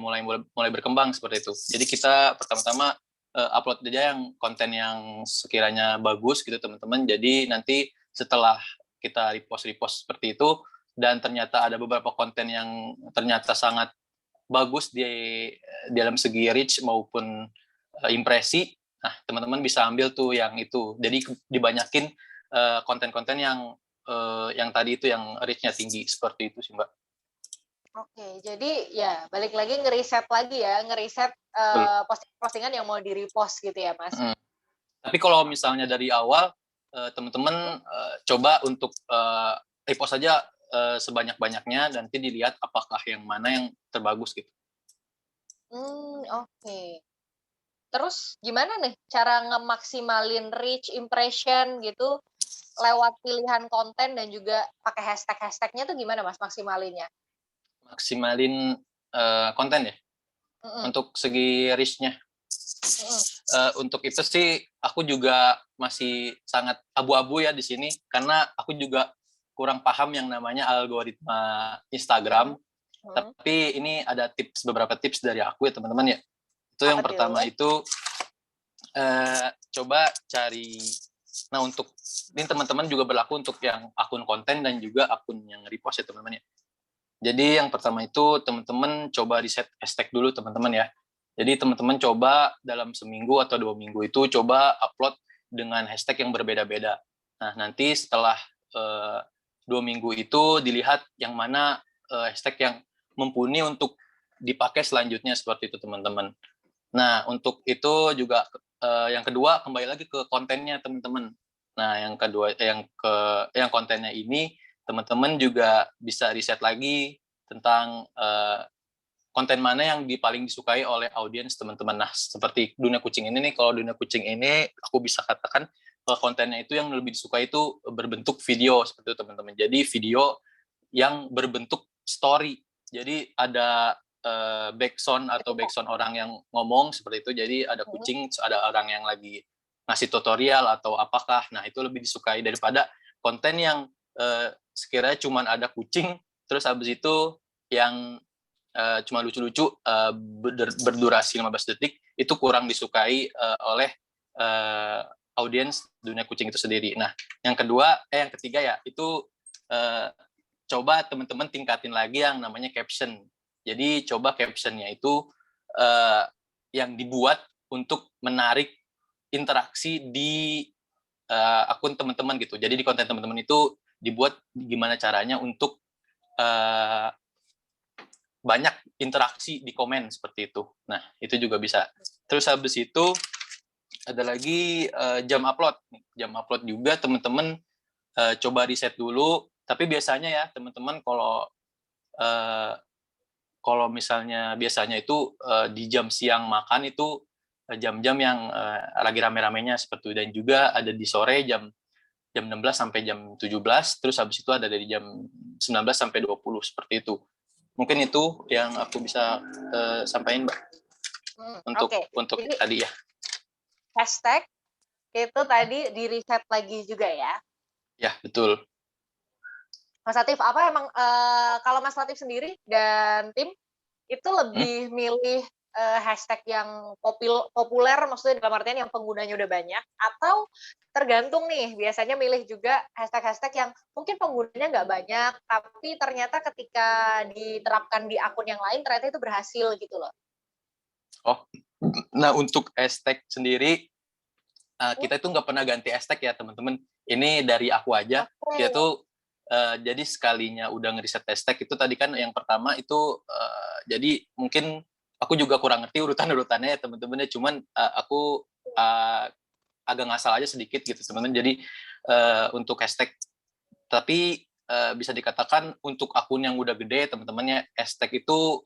S2: berkembang seperti itu. Jadi kita pertama-tama upload aja yang konten yang sekiranya bagus gitu teman-teman. Jadi nanti setelah kita repost seperti itu dan ternyata ada beberapa konten yang ternyata sangat bagus di dalam segi reach maupun impresi, nah teman-teman bisa ambil tuh yang itu. Jadi dibanyakin konten-konten yang tadi itu yang reach-nya tinggi seperti itu sih, Mbak.
S1: Oke, jadi ya balik lagi ngeriset postingan yang mau di repost gitu ya Mas.
S2: Tapi kalau misalnya dari awal teman-teman coba untuk repost aja sebanyak-banyaknya, nanti dilihat apakah yang mana yang terbagus gitu.
S1: Oke. Terus gimana nih cara ngemaksimalin reach, impression gitu lewat pilihan konten dan juga pakai hashtag-hashtagnya tuh gimana Mas maksimalinnya?
S2: Maksimalin konten ya? Untuk segi reach-nya. Untuk itu sih aku juga masih sangat abu-abu ya di sini karena aku juga kurang paham yang namanya algoritma Instagram. Tapi ini ada beberapa tips dari aku ya teman-teman ya. Itu yang pertama itu coba cari Nah, untuk ini teman-teman juga berlaku untuk yang akun konten dan juga akun yang repost ya teman-teman ya. Jadi yang pertama itu teman-teman coba riset hashtag dulu teman-teman ya. Jadi teman-teman coba dalam seminggu atau 2 minggu itu coba upload dengan hashtag yang berbeda-beda. Nah, nanti setelah 2 minggu itu dilihat yang mana hashtag yang mumpuni untuk dipakai selanjutnya seperti itu teman-teman. Nah, untuk itu juga yang kedua kembali lagi ke kontennya teman-teman. Nah, yang kedua yang kontennya ini teman-teman juga bisa riset lagi tentang konten mana yang paling disukai oleh audiens teman-teman. Nah, seperti dunia kucing ini nih, kalau dunia kucing ini aku bisa katakan kontennya itu yang lebih disukai itu berbentuk video seperti itu teman-teman. Jadi video yang berbentuk story. Jadi ada backsound atau backsound orang yang ngomong seperti itu. Jadi ada kucing, ada orang yang lagi ngasih tutorial atau apakah. Nah, itu lebih disukai daripada konten yang sekiranya cuma ada kucing, terus habis itu yang cuma lucu-lucu berdurasi 15 detik, itu kurang disukai oleh audiens dunia kucing itu sendiri. Nah, yang ketiga ya, itu coba teman-teman tingkatin lagi yang namanya caption. Jadi coba captionnya itu yang dibuat untuk menarik interaksi di akun teman-teman gitu. Jadi di konten teman-teman itu dibuat gimana caranya untuk banyak interaksi di komen seperti itu. Nah, itu juga bisa. Terus habis itu ada lagi jam upload. Jam upload juga teman-teman coba riset dulu. Tapi biasanya ya teman-teman kalau misalnya biasanya itu di jam siang makan itu jam-jam yang lagi rame-ramenya seperti itu. Dan juga ada di sore jam 16 sampai jam 17, terus habis itu ada dari jam 19 sampai 20 seperti itu. Mungkin itu yang aku bisa sampaikan, Mbak, untuk
S1: Jadi
S2: tadi ya.
S1: hashtag itu tadi di riset lagi juga ya.
S2: Ya, betul.
S1: Mas Latif, apa emang kalau Mas Latif sendiri dan tim itu lebih milih hashtag yang populer, maksudnya dalam artian yang penggunanya udah banyak, atau tergantung nih, biasanya milih juga hashtag-hashtag yang mungkin penggunanya nggak banyak, tapi ternyata ketika diterapkan di akun yang lain, ternyata itu berhasil gitu loh.
S2: Oh, nah untuk hashtag sendiri, kita itu nggak pernah ganti hashtag ya teman-teman. Ini dari aku aja. Kita tuh jadi sekalinya udah ngeriset hashtag itu tadi kan yang pertama itu jadi mungkin aku juga kurang ngerti urutannya ya teman-teman ya, cuman aku agak ngasal aja sedikit gitu teman-teman. Jadi untuk hashtag, tapi bisa dikatakan untuk akun yang udah gede teman-teman ya, hashtag itu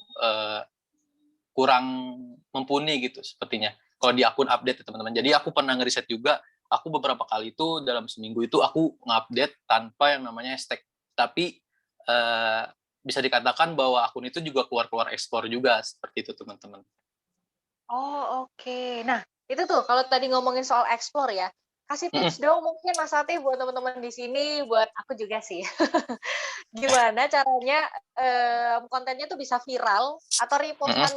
S2: kurang mumpuni gitu sepertinya kalau di akun update ya teman-teman. Jadi aku pernah ngeriset juga, aku beberapa kali itu dalam seminggu itu aku ngupdate tanpa yang namanya hashtag. Tapi bisa dikatakan bahwa akun itu juga keluar-keluar ekspor juga seperti itu teman-teman.
S1: Oh, oke. Nah, itu tuh kalau tadi ngomongin soal explore ya, kasih tips dong mungkin Mas Latif buat teman-teman di sini, buat aku juga sih. Gimana caranya kontennya tuh bisa viral atau repostan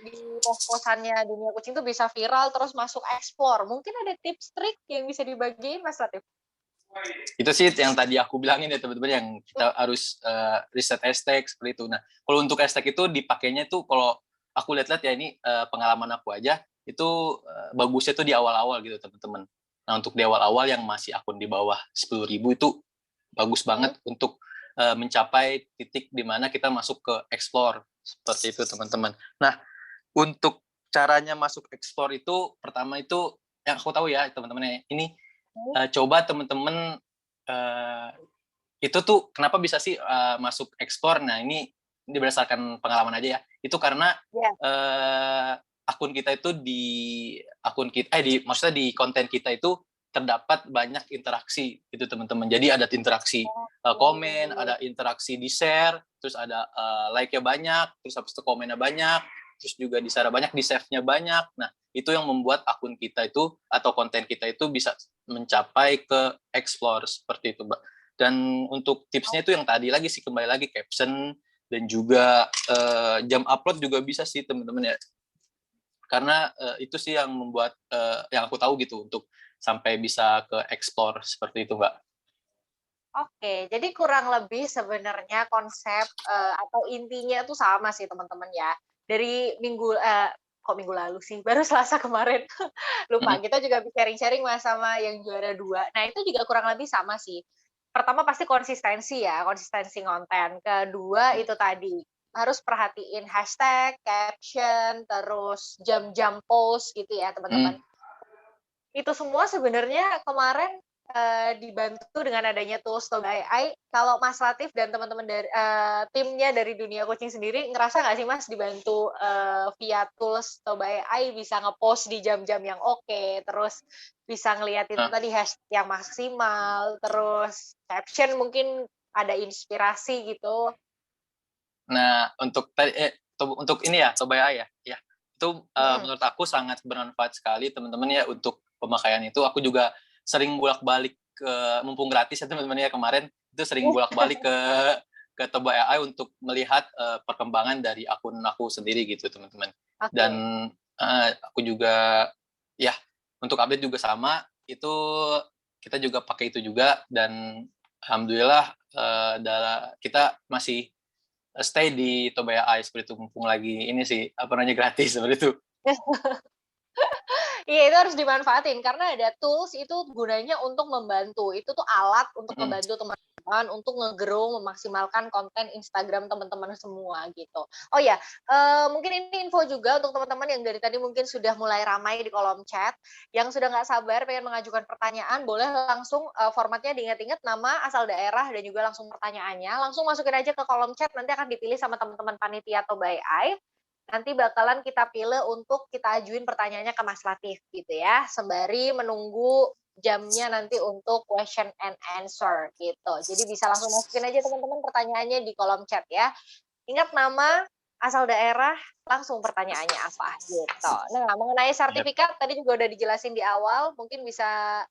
S1: di post-postannya Dunia Kucing tuh bisa viral terus masuk explore. Mungkin ada tips trik yang bisa dibagiin Mas Latif?
S2: Itu sih yang tadi aku bilangin ya teman-teman, yang kita harus riset hashtag seperti itu. Nah, kalau untuk hashtag itu dipakainya tuh kalau aku lihat-lihat ya, ini pengalaman aku aja, itu bagusnya tuh di awal-awal gitu teman-teman. Nah, untuk di awal-awal yang masih akun di bawah 10.000 itu bagus banget untuk mencapai titik di mana kita masuk ke explore seperti itu teman-teman. Nah, untuk caranya masuk explore itu pertama itu yang aku tahu ya teman-teman, ini coba teman-teman itu tuh kenapa bisa sih masuk explore. Nah, ini berdasarkan pengalaman aja ya. Itu karena akun kita itu maksudnya di konten kita itu terdapat banyak interaksi gitu teman-teman. Jadi ada interaksi komen, ada interaksi di share, terus ada like-nya banyak, terus habis itu komennya banyak, terus juga di share banyak, di save-nya banyak. Nah, itu yang membuat akun kita itu atau konten kita itu bisa mencapai ke explore seperti itu, Mbak. Dan untuk tipsnya itu yang tadi lagi sih, kembali lagi caption dan juga jam upload juga bisa sih teman-teman ya. Karena itu sih yang membuat yang aku tahu gitu, untuk sampai bisa ke explore seperti itu, Mbak.
S1: Oke, jadi kurang lebih sebenarnya konsep atau intinya tuh sama sih teman-teman ya. Dari kok minggu lalu sih, baru Selasa kemarin. Lupa,
S2: Mhm,
S1: kita juga sharing-sharing Mas sama yang juara 2. Nah, itu juga kurang lebih sama sih. Pertama pasti konsistensi ya, konsistensi konten. Kedua itu tadi, harus perhatiin hashtag, caption, terus jam-jam post gitu ya teman-teman.
S2: mhm.
S1: Itu semua sebenarnya kemarin, dibantu dengan adanya tools Toba AI. Kalau Mas Latif dan teman-teman dari timnya dari dunia coaching sendiri, ngerasa nggak sih Mas dibantu, via tools Toba AI bisa nge-post di jam-jam yang oke, terus bisa ngeliatin
S2: Nah
S1: tadi hashtag yang maksimal, terus caption mungkin ada inspirasi gitu?
S2: nah, untuk ini ya, Toba AI ya? Ya, itu,
S1: Mhm.
S2: menurut aku sangat bermanfaat sekali teman-teman ya untuk pemakaian itu. Aku juga sering bolak-balik mumpung gratis ya teman-teman ya kemarin, itu sering bolak-balik ke Toba AI untuk melihat, perkembangan dari akun aku sendiri gitu, teman-teman. Dan,
S1: Oke.
S2: aku juga ya, untuk update juga sama, itu kita juga pakai itu juga dan alhamdulillah, kita masih stay di Tobaya Ice seperti itu, mumpung lagi ini sih, apa namanya, gratis seperti itu.
S1: Iya, itu harus dimanfaatin karena ada tools itu gunanya untuk membantu. Itu tuh alat untuk
S2: Mhm.
S1: ngebantu teman-teman untuk nge-grow, memaksimalkan konten Instagram teman-teman semua gitu. Oh ya, mungkin ini info juga untuk teman-teman yang dari tadi mungkin sudah mulai ramai di kolom chat, yang sudah nggak sabar pengen mengajukan pertanyaan, boleh langsung formatnya diingat-ingat nama, asal daerah, dan juga langsung pertanyaannya. Langsung masukin aja ke kolom chat, nanti akan dipilih sama teman-teman panitia atau by AI. Nanti bakalan kita pilih untuk kita ajuin pertanyaannya ke Mas Latif gitu ya, sembari menunggu jamnya nanti untuk question and answer gitu. Jadi bisa langsung masukin aja teman-teman pertanyaannya di kolom chat ya. Ingat nama, asal daerah, langsung pertanyaannya apa gitu. Nah, mengenai
S2: Yap.
S1: sertifikat tadi juga udah dijelasin di awal, mungkin bisa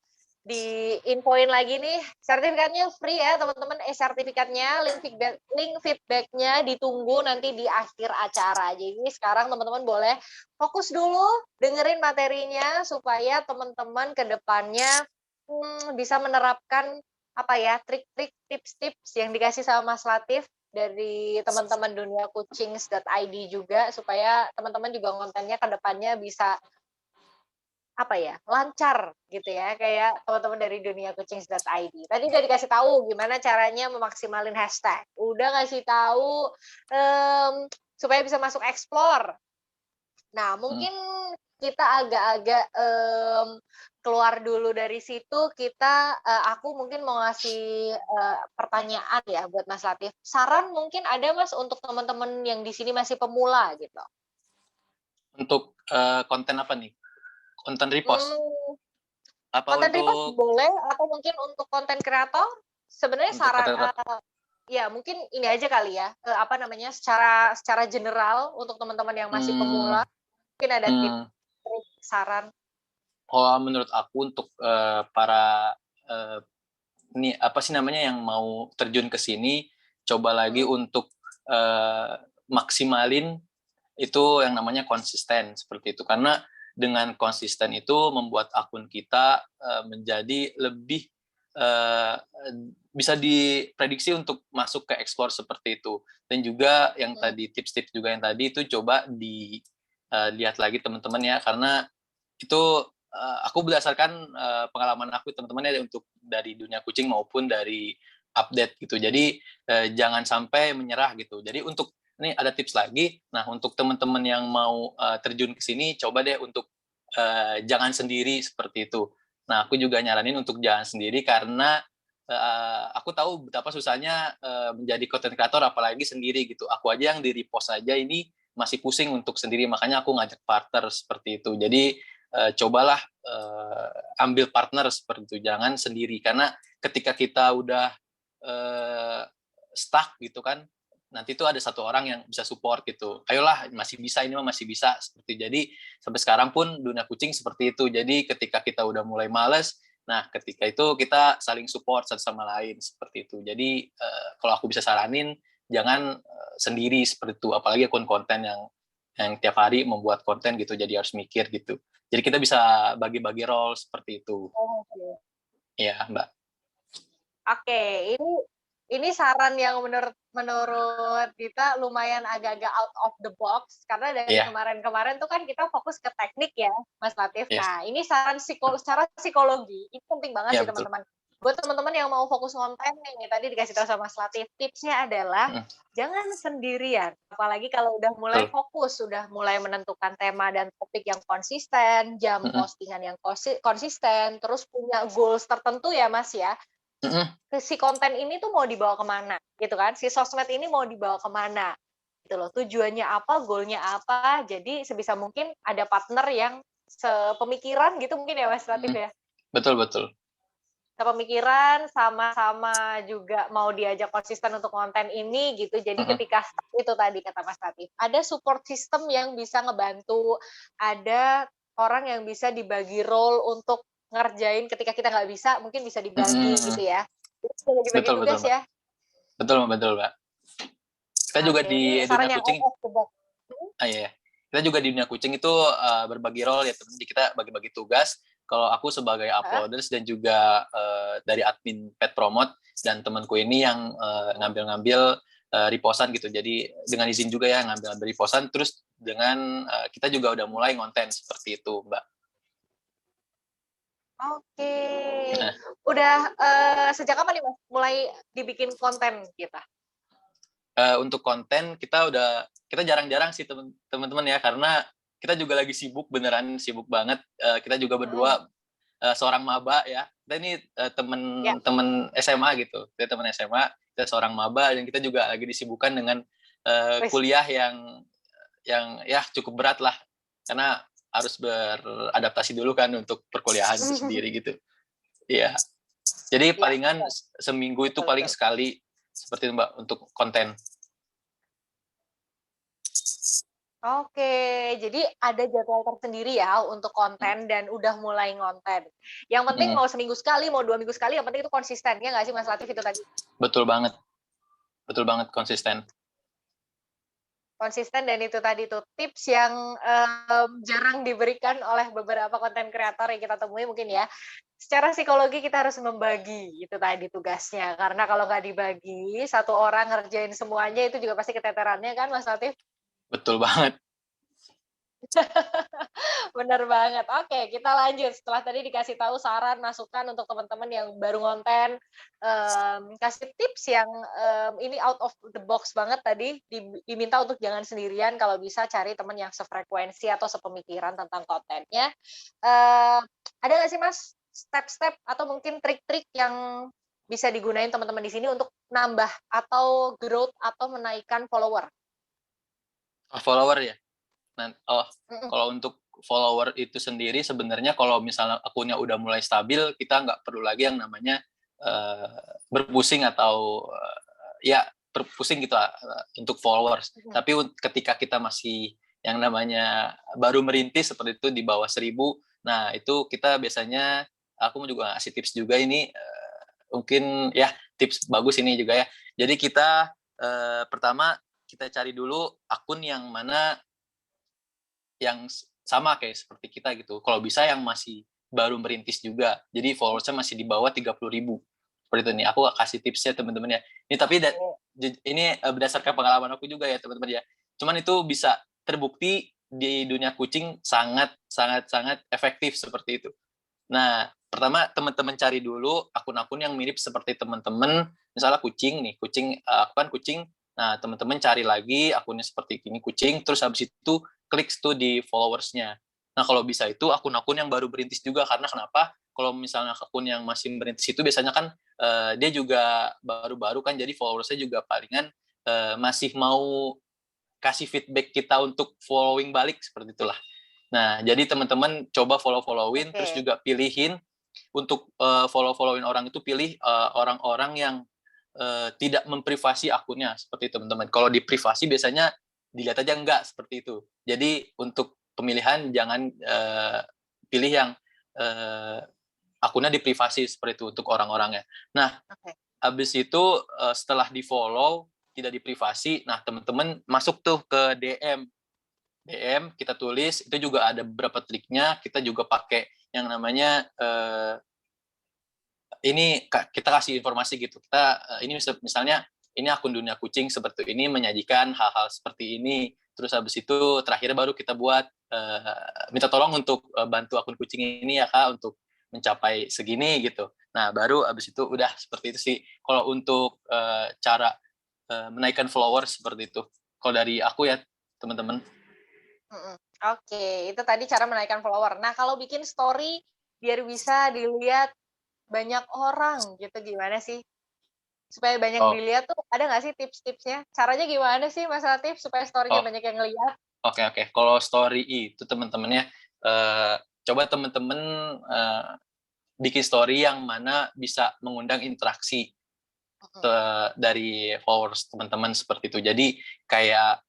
S1: diinfoin lagi nih, sertifikatnya free ya teman-teman, sertifikatnya, link feedback-nya ditunggu nanti di akhir acara. Jadi sekarang teman-teman boleh fokus dulu dengerin materinya supaya teman-teman ke depannya bisa menerapkan apa ya, trik-trik, tips-tips yang dikasih sama Mas Latif dari teman-teman dunia coachings.id juga supaya teman-teman juga kontennya ke depannya bisa apa ya, lancar gitu ya, kayak teman-teman dari dunia coachings.id. Tadi udah dikasih tahu gimana caranya memaksimalin hashtag, udah ngasih tahu, supaya bisa masuk explore. Nah,
S2: Mhm.
S1: mungkin kita agak-agak, keluar dulu dari situ, aku mungkin mau ngasih, pertanyaan ya buat Mas Latif. Saran mungkin ada Mas untuk teman-teman yang di sini masih pemula gitu?
S2: Untuk, konten apa nih? Konten repost?
S1: Mmm.
S2: Apa
S1: Konten repost
S2: untuk
S1: boleh atau mungkin untuk konten kreator, sebenarnya saran
S2: konten kreator?
S1: ya mungkin ini aja kali ya, apa namanya, secara secara general untuk teman-teman yang masih
S2: Mmm,
S1: pemula, mungkin ada tips,
S2: mmm,
S1: trik, saran?
S2: kalau menurut aku untuk, para, eee, ini apa sih namanya, yang mau terjun ke sini, coba lagi
S1: Mhm,
S2: untuk, maksimalin itu yang namanya konsisten, seperti itu. Karena dengan konsisten itu membuat akun kita, menjadi lebih, eee, bisa diprediksi untuk masuk ke explore seperti itu. Dan juga yang
S1: mhm.
S2: tadi tips-tips juga yang tadi itu coba lihat lagi teman-teman ya, karena itu, aku berdasarkan, pengalaman aku teman-teman ya untuk dari dunia kucing maupun dari update gitu. Jadi, jangan sampai menyerah gitu. Jadi untuk ini ada tips lagi, nah untuk teman-teman yang mau, terjun ke sini coba deh untuk, jangan sendiri seperti itu. Nah aku juga nyaranin untuk jangan sendiri karena, aku tahu betapa susahnya, menjadi content creator apalagi sendiri gitu. Aku aja yang di-repost aja ini masih pusing untuk sendiri, makanya aku ngajak partner seperti itu. Jadi, cobalah, ambil partner seperti itu, jangan sendiri. Karena ketika kita udah, eee, stuck gitu kan, nanti tuh ada satu orang yang bisa support gitu, "Ayolah masih bisa, ini mah masih bisa," seperti jadi sampai sekarang pun dunia kucing seperti itu. Jadi ketika kita udah mulai males, nah ketika itu kita saling support satu sama lain, seperti itu. Jadi, kalau aku bisa saranin, jangan, sendiri seperti itu, apalagi akun konten yang tiap hari membuat konten gitu, jadi harus mikir gitu. Jadi kita bisa bagi-bagi role seperti itu.
S1: Oke.
S2: Iya, Mbak.
S1: Oke, ini saran yang menurut kita lumayan agak-agak out of the box karena dari
S2: Iya,
S1: kemarin-kemarin tuh kan kita fokus ke teknik ya, Mas Latif.
S2: iya,
S1: Nah, ini saran secara psikologi, ini penting banget
S2: iya
S1: sih
S2: betul.
S1: teman-teman. Buat teman-teman yang mau fokus konten nih, tadi dikasih tahu sama Mas Latif, tipsnya adalah
S2: Mm,
S1: jangan sendirian. Apalagi kalau udah mulai
S2: betul.
S1: fokus, sudah mulai menentukan tema dan topik yang konsisten, jam
S2: Mm-mm,
S1: postingan yang konsisten, terus punya goals tertentu ya Mas ya.
S2: mm-mm,
S1: Si konten ini tuh mau dibawa kemana gitu kan, si sosmed ini mau dibawa kemana gitu loh, tujuannya apa, goalnya apa, jadi sebisa mungkin ada partner yang sepemikiran gitu mungkin ya Mas Latif
S2: mm-mm.
S1: ya,
S2: Betul, betul.
S1: sepemikiran sama-sama juga mau diajak konsisten untuk konten ini gitu, jadi
S2: Mm-mm,
S1: ketika start itu tadi kata Mas Latif, ada support system yang bisa ngebantu, ada orang yang bisa dibagi role untuk ngerjain ketika kita nggak bisa, mungkin bisa dibagi
S2: mm-mm.
S1: gitu ya. Jadi bisa bagi-bagi
S2: Betul, betul,
S1: tugas
S2: Mbak.
S1: ya.
S2: Betul, Mbak. Betul, Mbak. Kita juga
S1: Oke, ini
S2: di
S1: saran
S2: dunia
S1: yang
S2: kucing,
S1: out of the box.
S2: iya. Kita juga di dunia kucing itu berbagi role ya, teman. Kita bagi-bagi tugas. Kalau aku sebagai
S1: Heeh.
S2: uploaders dan juga dari admin pet promote dan temanku ini yang ngambil-ngambil reposan gitu. Jadi dengan izin juga ya ngambil-ngambil reposan. Terus dengan kita juga udah mulai ngonten seperti itu, Mbak.
S1: Oke.
S2: Nah,
S1: Udah sejak kapan nih Mas mulai dibikin konten kita?
S2: untuk konten kita jarang-jarang sih teman-teman ya karena kita juga lagi sibuk beneran sibuk banget. Kita juga
S1: Mhm.
S2: berdua seorang maba ya. Kita ini
S1: Ya.
S2: teman-teman SMA gitu. Kita teman SMA, kita seorang maba dan kita juga lagi disibukkan dengan
S1: Wis.
S2: kuliah yang ya cukup berat lah karena harus beradaptasi dulu kan untuk perkuliahan itu sendiri gitu. Iya. Jadi
S1: Ya,
S2: palingan seminggu itu
S1: betul
S2: paling
S1: betul.
S2: sekali seperti itu Mbak untuk konten.
S1: Oke, jadi ada jadwal tersendiri ya untuk konten dan udah mulai ngonten. Yang penting
S2: Mm,
S1: mau seminggu sekali, mau 2 minggu sekali, yang penting itu konsisten, ya nggak sih Mas Latif itu tadi?
S2: betul banget konsisten.
S1: Konsisten dan itu tadi tuh tips yang jarang diberikan oleh beberapa konten kreator yang kita temui mungkin ya. Secara psikologi kita harus membagi itu tadi tugasnya. Karena kalau nggak dibagi, satu orang ngerjain semuanya itu juga pasti keteterannya kan Mas Latif?
S2: Betul banget.
S1: Bener banget. Oke, kita lanjut. Setelah tadi dikasih tahu saran, masukan untuk teman-teman yang baru ngonten, kasih tips yang ini out of the box banget tadi, diminta untuk jangan sendirian, kalau bisa cari teman yang sefrekuensi atau sepemikiran tentang kontennya. Ada nggak sih Mas step-step atau mungkin trik-trik yang bisa digunain teman-teman di sini untuk nambah atau growth atau menaikkan follower?
S2: Follower ya.
S1: Mhm.
S2: Kalau untuk follower itu sendiri sebenarnya kalau misalnya akunnya udah mulai stabil, kita nggak perlu lagi yang namanya berpusing atau ya berpusing gitu untuk followers.
S1: Mhm.
S2: Tapi ketika kita masih yang namanya baru merintis seperti itu di bawah 1.000, nah itu kita biasanya aku juga ngasih tips juga ini mungkin ya tips bagus ini juga ya. Jadi kita pertama kita cari dulu akun yang mana yang sama kayak seperti kita gitu. Kalau bisa yang masih baru merintis juga. Jadi followersnya masih di bawah 30.000. Seperti itu nih. Aku kasih tipsnya teman-teman ya. Ini tapi ini berdasarkan pengalaman aku juga ya teman-teman ya. Cuman itu bisa terbukti di dunia kucing sangat sangat sangat efektif seperti itu. Nah, pertama teman-teman cari dulu akun-akun yang mirip seperti teman-teman. Misalnya kucing nih, aku kan kucing. Nah, teman-teman cari lagi akunnya seperti ini kucing, terus habis itu klik tuh di followers-nya. Nah, kalau bisa itu akun-akun yang baru berintis juga karena kenapa? Kalau misalnya akun yang masih berintis itu biasanya kan dia juga baru-baru kan jadi followersnya juga palingan masih mau kasih feedback kita untuk following balik seperti itulah. Nah, jadi teman-teman coba follow-followin, terus
S1: Oke.
S2: juga pilihin untuk follow-followin orang itu pilih orang-orang yang tidak memprivasi akunnya seperti teman-teman. Kalau di privasi biasanya dilihat aja enggak seperti itu. Jadi untuk pemilihan jangan pilih yang uh, akunnya di privasi seperti itu untuk orang-orangnya. Nah,
S1: Oke.
S2: habis itu setelah di follow tidak di privasi, nah teman-teman masuk tuh ke DM DM, kita tulis, itu juga ada beberapa triknya. Kita juga pakai yang namanya ini kita kasih informasi gitu. Kita ini misalnya ini akun dunia kucing seperti ini menyajikan hal-hal seperti ini. Terus habis itu terakhir baru kita buat minta tolong untuk bantu akun kucing ini ya Kak untuk mencapai segini gitu. Nah, baru habis itu udah seperti itu sih. Kalau untuk cara menaikkan followers seperti itu. Kalau dari aku ya, teman-teman.
S1: Oke, itu tadi cara menaikkan follower. Nah, kalau bikin story biar bisa dilihat banyak orang gitu gimana sih? Supaya banyak
S2: Oh,
S1: dilihat tuh ada nggak sih tips-tipsnya? Caranya gimana sih Mas Latif supaya story-nya
S2: oh,
S1: banyak yang ngelihat?
S2: oke. Kalau story itu teman-temannya coba teman-teman bikin story yang mana bisa mengundang interaksi dari followers teman-teman seperti itu. Jadi kayak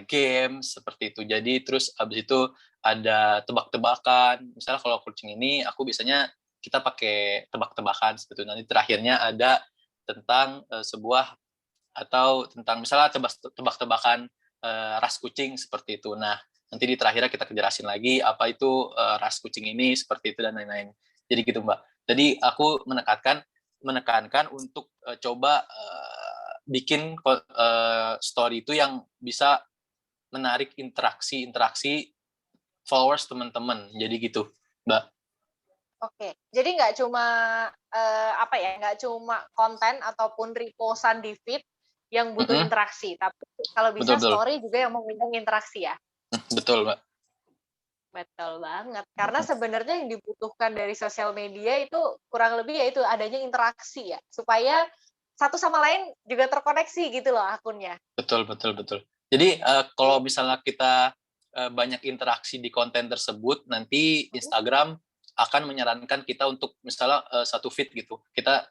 S2: game seperti itu. Jadi terus abis itu ada tebak-tebakan. Misalnya kalau kucing ini aku biasanya kita pakai tebak-tebakan seperti itu. Nanti terakhirnya ada tentang sebuah atau tentang misalnya tebak-tebakan ras kucing seperti itu. Nah, nanti di terakhirnya kita kejelasin lagi apa itu ras kucing ini seperti itu dan lain-lain. Jadi gitu Mbak. Jadi aku menekankan untuk coba bikin story itu yang bisa menarik interaksi followers teman-teman. Jadi gitu, Mbak.
S1: Oke, jadi nggak cuma apa ya, nggak cuma konten ataupun repost-an di feed yang butuh
S2: Mm-mm.
S1: interaksi, tapi kalau bisa
S2: Betul, betul.
S1: story juga yang mengundang interaksi ya.
S2: Betul, Mbak.
S1: Betul banget. Karena sebenarnya yang dibutuhkan dari sosial media itu kurang lebih yaitu adanya interaksi ya, supaya satu sama lain juga terkoneksi gitu loh akunnya.
S2: Betul. Jadi kalau misalnya kita banyak interaksi di konten tersebut, nanti Instagram akan menyarankan kita untuk misalnya satu feed gitu. Kita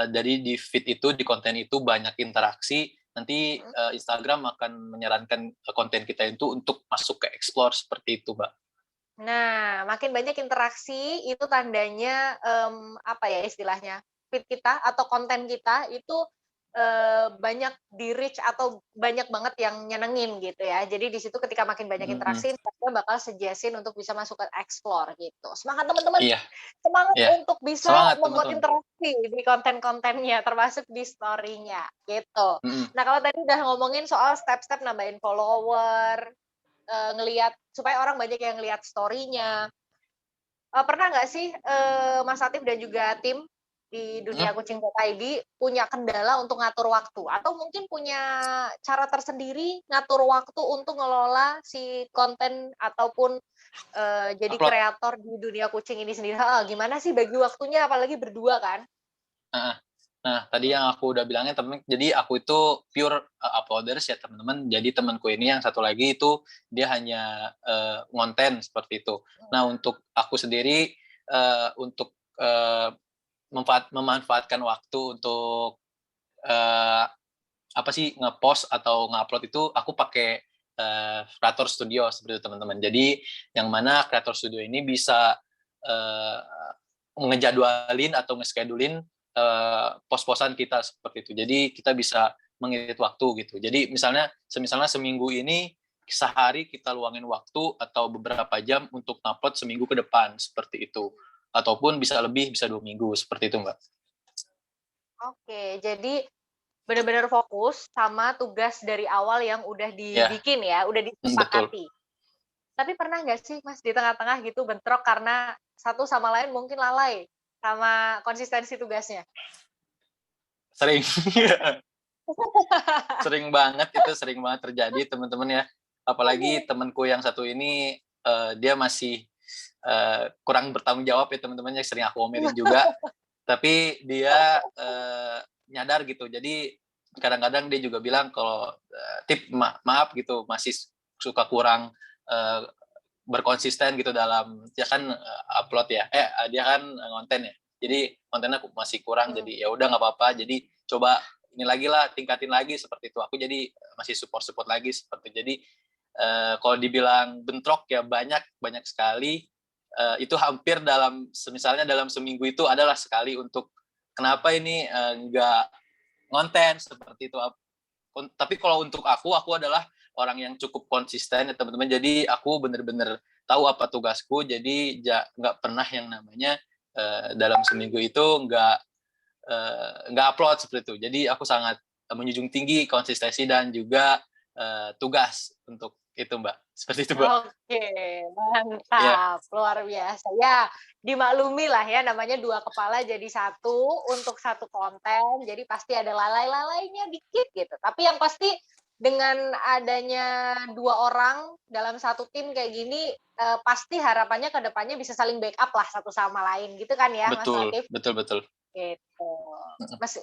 S2: dari di feed itu, di konten itu banyak interaksi, nanti Instagram akan menyarankan konten kita itu untuk masuk ke explore seperti itu, Mbak.
S1: Nah, makin banyak interaksi itu tandanya apa ya istilahnya? Feed kita atau konten kita itu banyak di-reach atau banyak banget yang nyenengin gitu ya. Jadi di situ ketika makin banyak
S2: Mm-mm.
S1: interaksi, kita bakal suggestin untuk bisa masuk ke explore gitu. Semangat teman-teman,
S2: Iya,
S1: semangat
S2: iya.
S1: untuk bisa
S2: Semangat
S1: membuat
S2: teman-teman.
S1: interaksi di konten-kontennya, termasuk di story-nya gitu.
S2: Mm-mm.
S1: Nah kalau tadi udah ngomongin soal step-step nambahin follower, ngelihat supaya orang banyak yang ngelihat story-nya. Pernah nggak sih Mas Latif dan juga tim di dunia
S2: Mm-mm.
S1: kucing.id punya kendala untuk ngatur waktu atau mungkin punya cara tersendiri ngatur waktu untuk ngelola si konten ataupun jadi
S2: Upload.
S1: kreator di dunia kucing ini sendiri? Gimana sih bagi waktunya apalagi berdua kan?
S2: Nah, tadi yang aku udah bilangnya temen, jadi aku itu pure uploaders ya teman-teman. Jadi temanku ini yang satu lagi itu dia hanya ngonten seperti itu. Nah, untuk aku sendiri untuk memanfaatkan waktu untuk uh, apa sih ngepost atau ngupload itu aku pakai Creator Studio seperti itu teman-teman. Jadi yang mana Creator Studio ini bisa uh, ngejadwalin atau nge-schedulein pos-posan kita seperti itu. Jadi kita bisa mengedit waktu gitu. Jadi misalnya seminggu ini sehari kita luangin waktu atau beberapa jam untuk upload seminggu ke depan seperti itu. Ataupun bisa lebih, bisa 2 minggu seperti itu Mbak.
S1: Oke, jadi benar-benar fokus sama tugas dari awal yang udah
S2: Ya,
S1: dibikin ya, udah
S2: betul.
S1: disepakati. Tapi pernah nggak sih Mas di tengah-tengah gitu bentrok karena satu sama lain mungkin lalai sama konsistensi tugasnya?
S2: Sering. sering banget terjadi teman-teman ya. Apalagi temanku yang satu ini dia masih kurang bertanggung jawab ya teman-temannya, sering aku omelin juga. Tapi dia nyadar gitu. Jadi kadang-kadang dia juga bilang kalau tip maaf gitu masih suka kurang berkonsisten gitu dalam dia kan upload ya. Dia kan ngonten ya. Jadi kontennya masih kurang, jadi ya udah nggak apa-apa. Jadi coba ini lagi lah, tingkatin lagi seperti itu. Aku jadi masih support lagi seperti itu. Jadi kalau dibilang bentrok ya banyak sekali. Itu hampir misalnya dalam seminggu itu adalah sekali untuk kenapa ini nggak ngonten seperti itu. Tapi kalau untuk aku adalah orang yang cukup konsisten ya teman-teman. Jadi aku bener-bener tahu apa tugasku. Jadi nggak pernah yang namanya dalam seminggu itu nggak upload seperti itu. Jadi aku sangat menjunjung tinggi konsistensi dan juga tugas untuk itu Mbak. Seperti itu Mbak.
S1: Oke,
S2: Ya,
S1: mantap, luar biasa. Ya, dimaklumi lah ya, namanya dua kepala jadi satu untuk satu konten, jadi pasti ada lalai-lalainya dikit gitu. Tapi yang pasti dengan adanya dua orang dalam satu tim kayak gini, pasti harapannya ke depannya bisa saling backup lah satu sama lain gitu kan ya, Mas
S2: betul,
S1: Latif?
S2: betul, betul.
S1: Gitu.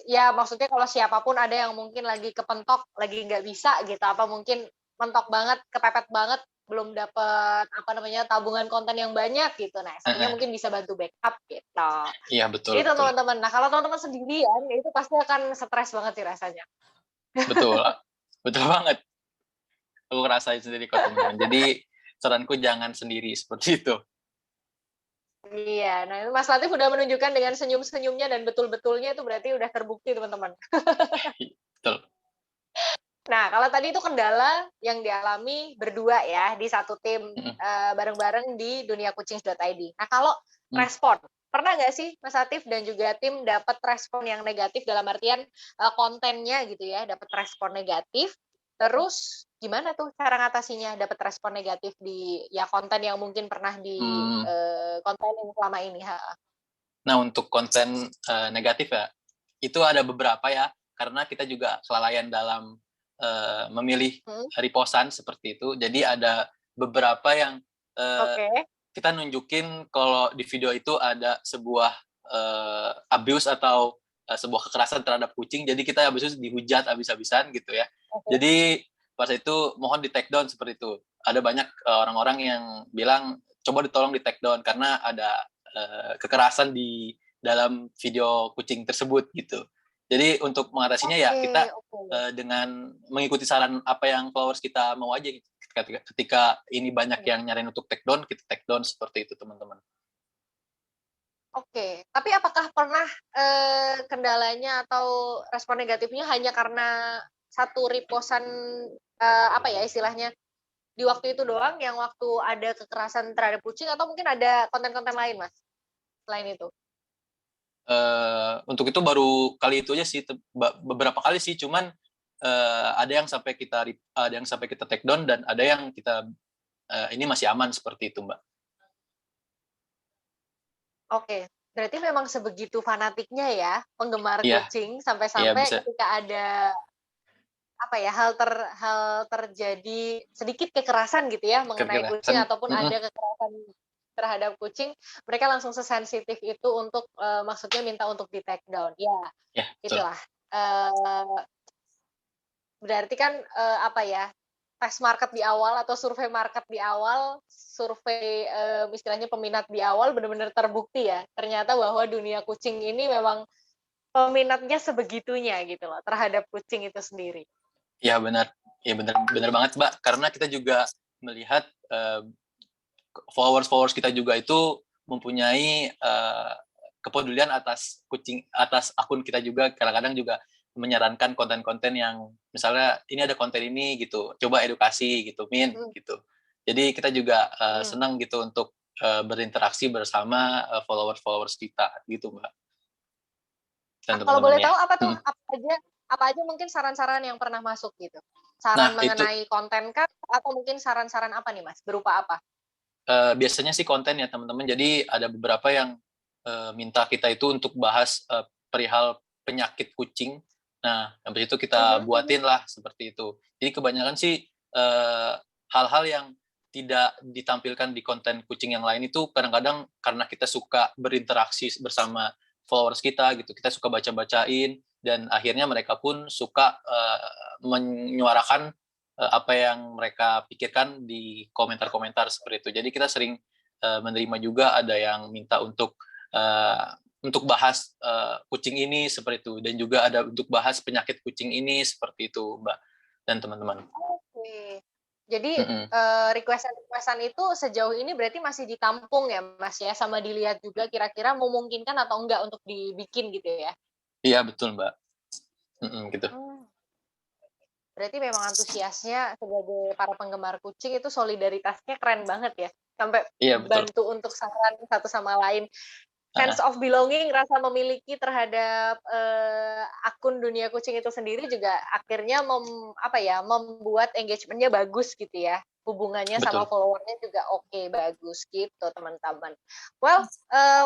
S1: Ya maksudnya kalau siapapun ada yang mungkin lagi kepentok, lagi nggak bisa gitu, apa mungkin mentok banget, kepepet banget, belum dapet apa namanya tabungan konten yang banyak gitu. Nah, satunya mungkin bisa bantu backup gitu.
S2: Iya betul,
S1: Itu
S2: betul,
S1: teman-teman. Nah, kalau teman-teman sendirian itu pasti akan stres banget sih rasanya.
S2: betul, betul banget. Aku ngerasain sendiri kok teman-teman. Jadi saranku jangan sendiri seperti itu.
S1: Iya, nah itu Mas Latif udah menunjukkan dengan senyum-senyumnya dan betul-betulnya itu berarti udah terbukti teman-teman.
S2: Betul.
S1: Nah, kalau tadi itu kendala yang dialami berdua ya di satu tim bareng-bareng di duniakucing.id. Nah, kalau respon, pernah nggak sih Mas Atif dan juga tim dapat respon yang negatif dalam artian kontennya gitu ya, dapat respon negatif, terus gimana tuh cara ngatasinya dapat respon negatif di ya konten yang mungkin pernah di
S2: Hmm.
S1: kontenin selama ini?
S2: Nah untuk konten negatif ya, itu ada beberapa ya, karena kita juga kelalaian dalam memilih reposan seperti itu. Jadi ada beberapa yang
S1: Oke.
S2: kita nunjukin kalau di video itu ada sebuah abuse atau sebuah kekerasan terhadap kucing, jadi kita habis itu dihujat habis-habisan gitu ya.
S1: Oke.
S2: Jadi pas itu mohon di take down seperti itu. Ada banyak orang-orang yang bilang coba ditolong di take down karena ada kekerasan di dalam video kucing tersebut gitu. Jadi untuk mengatasinya ya kita dengan mengikuti saran apa yang followers kita mau aja gitu. Ketika ini banyak yang nyariin untuk take down, kita take down seperti itu teman-teman.
S1: Oke, tapi apakah pernah kendalanya atau respon negatifnya hanya karena satu repost-an apa ya istilahnya di waktu itu doang yang waktu ada kekerasan terhadap kucing atau mungkin ada konten-konten lain, Mas, selain itu?
S2: Untuk itu baru kali itu aja sih, beberapa kali sih, cuman ada yang sampai kita take down dan ada yang kita ini masih aman seperti itu, Mbak.
S1: Oke, berarti memang sebegitu fanatiknya ya penggemar
S2: Iya,
S1: kucing
S2: iya
S1: sampai-sampai
S2: bisa
S1: ketika ada apa ya hal terjadi sedikit kekerasan gitu ya mengenai kucing
S2: kekerasan.
S1: ataupun ada kekerasan terhadap kucing, mereka langsung sesensitif itu untuk maksudnya minta untuk di take down. Ya,
S2: Ya, betul.
S1: itulah. Berarti kan apa ya? Tes market di awal atau survei market di awal, survei istilahnya peminat di awal benar-benar terbukti ya. Ternyata bahwa dunia kucing ini memang peminatnya sebegitunya gitu loh terhadap kucing itu sendiri.
S2: Iya benar. Iya benar banget, Mbak. Karena kita juga melihat followers kita juga itu mempunyai kepedulian atas kucing, atas akun kita juga. Kadang-kadang juga menyarankan konten-konten yang misalnya ini ada konten ini gitu, coba edukasi gitu, gitu. Jadi kita juga senang gitu untuk berinteraksi bersama followers kita gitu, Mbak. Dan
S1: Kalau boleh
S2: teman-temannya.
S1: tahu apa tuh? Apa aja mungkin saran-saran yang pernah masuk gitu? Saran
S2: Nah, itu
S1: mengenai konten kah atau mungkin saran-saran apa nih, Mas? Berupa apa?
S2: biasanya sih konten ya teman-teman. Jadi ada beberapa yang minta kita itu untuk bahas perihal penyakit kucing. Nah, habis itu kita buatin lah seperti itu. Jadi kebanyakan sih hal-hal yang tidak ditampilkan di konten kucing yang lain itu kadang-kadang karena kita suka berinteraksi bersama followers kita gitu. Kita suka baca-bacain dan akhirnya mereka pun suka menyuarakan apa yang mereka pikirkan di komentar-komentar seperti itu. Jadi kita sering menerima juga ada yang minta untuk bahas kucing ini seperti itu dan juga ada untuk bahas penyakit kucing ini seperti itu, Mbak dan teman-teman.
S1: Oke. Jadi requestan itu sejauh ini berarti masih ditampung ya, Mas ya, sama dilihat juga kira-kira memungkinkan atau enggak untuk dibikin gitu ya?
S2: Iya betul, Mbak. Gitu.
S1: Berarti memang antusiasnya sebagai para penggemar kucing itu solidaritasnya keren banget ya. Sampai
S2: Iya betul.
S1: bantu untuk saran satu sama lain. Sense
S2: Heeh,
S1: of belonging, rasa memiliki terhadap akun dunia kucing itu sendiri juga akhirnya membuat engagement-nya bagus gitu ya. Hubungannya sama
S2: betul.
S1: follower-nya juga oke, bagus gitu teman-teman. Well,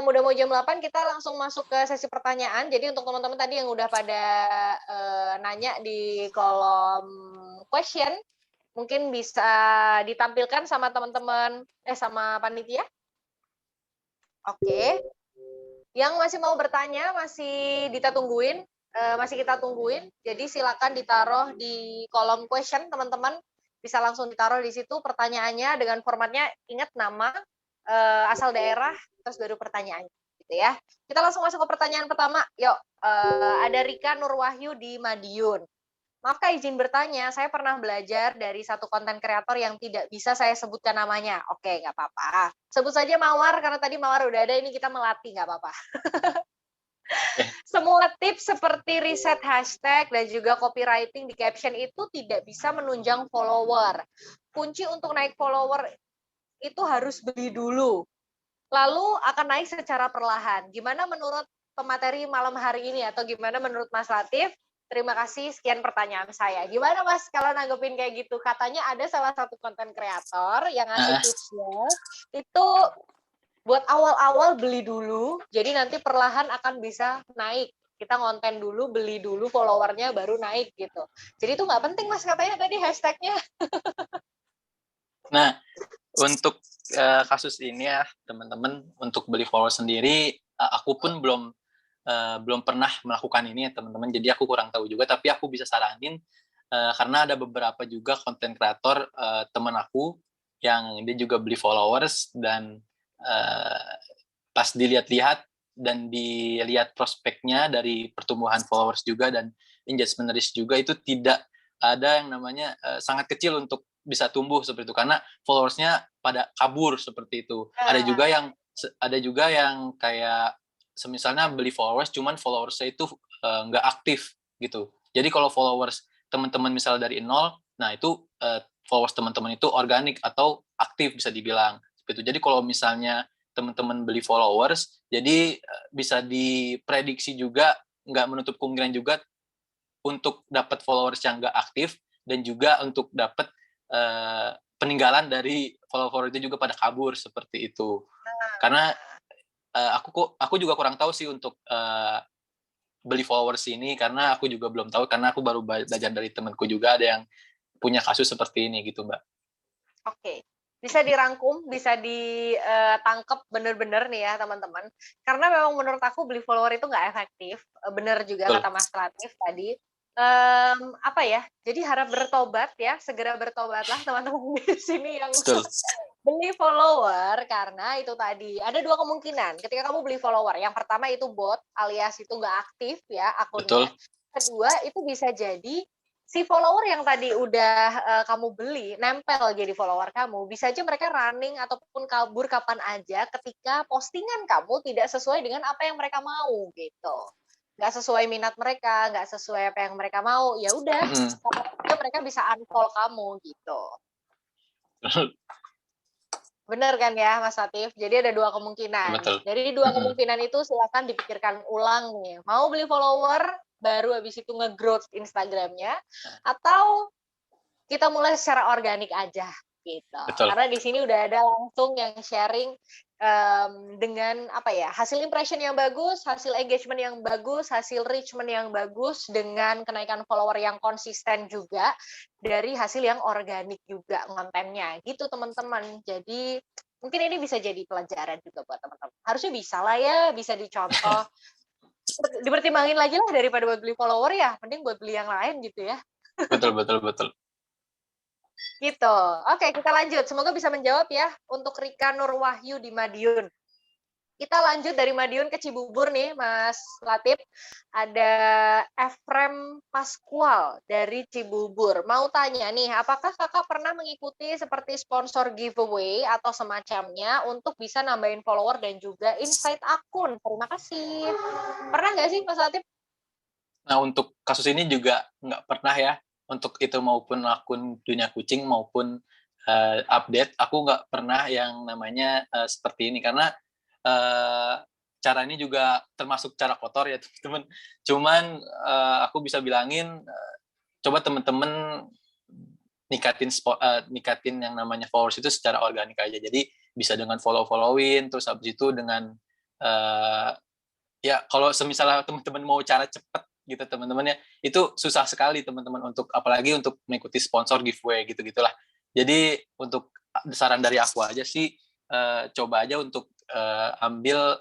S1: udah mau jam 8 kita langsung masuk ke sesi pertanyaan. Jadi untuk teman-teman tadi yang udah pada nanya di kolom question, mungkin bisa ditampilkan sama teman-teman sama panitia. Oke. Yang masih mau bertanya masih kita tungguin. Jadi silakan ditaruh di kolom question teman-teman. Bisa langsung ditaruh di situ pertanyaannya dengan formatnya, ingat nama, asal daerah, terus baru pertanyaannya gitu ya. Kita langsung masuk ke pertanyaan pertama. Yuk, ada Rika Nurwahyu di Madiun. Maaf Kak, izin bertanya, saya pernah belajar dari satu konten kreator yang tidak bisa saya sebutkan namanya. Oke, nggak apa-apa. Sebut saja Mawar, karena tadi Mawar udah ada, ini kita melatih, nggak apa-apa.
S2: Eh,
S1: Semua tips seperti riset hashtag dan juga copywriting di caption itu tidak bisa menunjang follower. Kunci untuk naik follower itu harus beli dulu. Lalu akan naik secara perlahan. Gimana menurut pemateri malam hari ini atau gimana menurut Mas Latif? Terima kasih, sekian pertanyaan saya. Gimana Mas kalau nanggepin kayak gitu? Katanya ada salah satu konten kreator yang ngasih
S2: eh,
S1: tipsnya, itu buat awal-awal beli dulu, jadi nanti perlahan akan bisa naik. Kita ngonten dulu, beli dulu followernya baru naik gitu. Jadi itu nggak penting Mas katanya tadi hashtagnya.
S2: Nah, untuk kasus ini ya teman-teman, untuk beli follower sendiri, aku pun belum pernah melakukan ini ya teman-teman. Jadi aku kurang tahu juga, tapi aku bisa saranin karena ada beberapa juga konten kreator teman aku yang dia juga beli followers dan uh, pas dilihat-lihat dan dilihat prospeknya dari pertumbuhan followers juga dan engagement risk juga itu tidak ada yang namanya sangat kecil untuk bisa tumbuh seperti itu karena followersnya pada kabur seperti itu. Ada juga yang kayak semisalnya beli followers cuman followersnya itu nggak aktif gitu. Jadi kalau followers teman-teman misal dari nol, nah itu followers teman-teman itu organik atau aktif bisa dibilang seperti itu. Jadi kalau misalnya teman-teman beli followers, jadi bisa diprediksi juga, nggak menutup kemungkinan juga untuk dapat followers yang nggak aktif dan juga untuk dapat peninggalan dari follower itu juga pada kabur seperti itu. Karena aku juga kurang tahu sih untuk beli followers ini karena aku juga belum tahu karena aku baru belajar dari temanku juga ada yang punya kasus seperti ini gitu Mbak.
S1: Oke, bisa dirangkum, bisa ditangkep bener-bener nih ya teman-teman. Karena memang menurut aku beli follower itu nggak efektif. Bener juga
S2: Betul.
S1: kata Mas Latif tadi. Apa ya? Jadi harap bertobat ya, segera bertobatlah teman-teman di sini yang
S2: Betul.
S1: beli follower karena itu tadi ada dua kemungkinan. Ketika kamu beli follower, yang pertama itu bot alias itu nggak aktif ya akunnya.
S2: Betul.
S1: Kedua itu bisa jadi si follower yang tadi udah kamu beli nempel jadi follower kamu, bisa aja mereka running ataupun kabur kapan aja ketika postingan kamu tidak sesuai dengan apa yang mereka mau gitu. Nggak sesuai minat mereka, nggak sesuai apa yang mereka mau, ya udah, mereka bisa unfollow kamu gitu. Benar kan ya, Mas Latif? Jadi ada dua kemungkinan.
S2: Betul.
S1: Dari dua kemungkinan itu silakan dipikirkan ulang nih. Mau beli follower, baru habis itu nge-growth Instagramnya, atau kita mulai secara organik aja gitu.
S2: Betul.
S1: Karena di sini udah ada langsung yang sharing dengan apa ya, hasil impression yang bagus, hasil engagement yang bagus, hasil reachment yang bagus dengan kenaikan follower yang konsisten juga dari hasil yang organik juga kontennya gitu teman-teman. Jadi mungkin ini bisa jadi pelajaran juga buat teman-teman. Harusnya bisa lah ya, bisa dicontoh. Dipertimbangin lagi lah daripada buat beli follower ya, mending buat beli yang lain gitu ya.
S2: Betul. Betul.
S1: Gitu. Oke, kita lanjut. Semoga bisa menjawab ya untuk Rika Nurwahyu di Madiun. Kita lanjut dari Madiun ke Cibubur nih, Mas Latif. Ada Efrem Pascual dari Cibubur. Mau tanya nih, apakah kakak pernah mengikuti seperti sponsor giveaway atau semacamnya untuk bisa nambahin follower dan juga insight akun? Terima kasih. Pernah nggak sih, Mas Latif?
S2: Nah, untuk kasus ini juga nggak pernah ya. untuk itu maupun akun dunia kucing maupun update, aku nggak pernah yang namanya seperti ini karena cara ini juga termasuk cara kotor ya teman-teman. Cuman aku bisa bilangin coba teman-teman nikatin yang namanya followers itu secara organik aja. Jadi bisa dengan follow-followin, terus habis itu dengan ya kalau semisalnya teman-teman mau cara cepet gitu teman-teman ya, itu susah sekali teman-teman untuk apalagi untuk mengikuti sponsor giveaway gitu-gitulah. Jadi untuk saran dari aku aja sih coba aja untuk ambil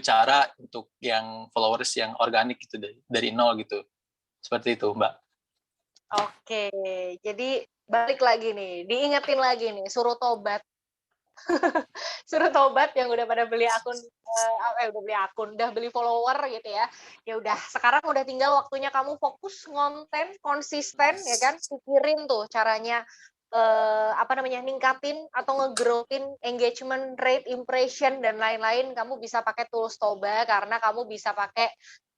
S2: cara untuk yang followers yang organik gitu dari nol gitu. Seperti itu, Mbak.
S1: Oke, jadi balik lagi nih, diingetin lagi nih, suruh tobat. Suruh tobat yang udah pada beli akun, udah beli follower gitu ya. Ya udah, sekarang udah tinggal waktunya kamu fokus ngonten, konsisten ya kan, pikirin tuh caranya ningkatin atau nge-growthin engagement rate, impression dan lain-lain. Kamu bisa pakai tools Toba karena kamu bisa pakai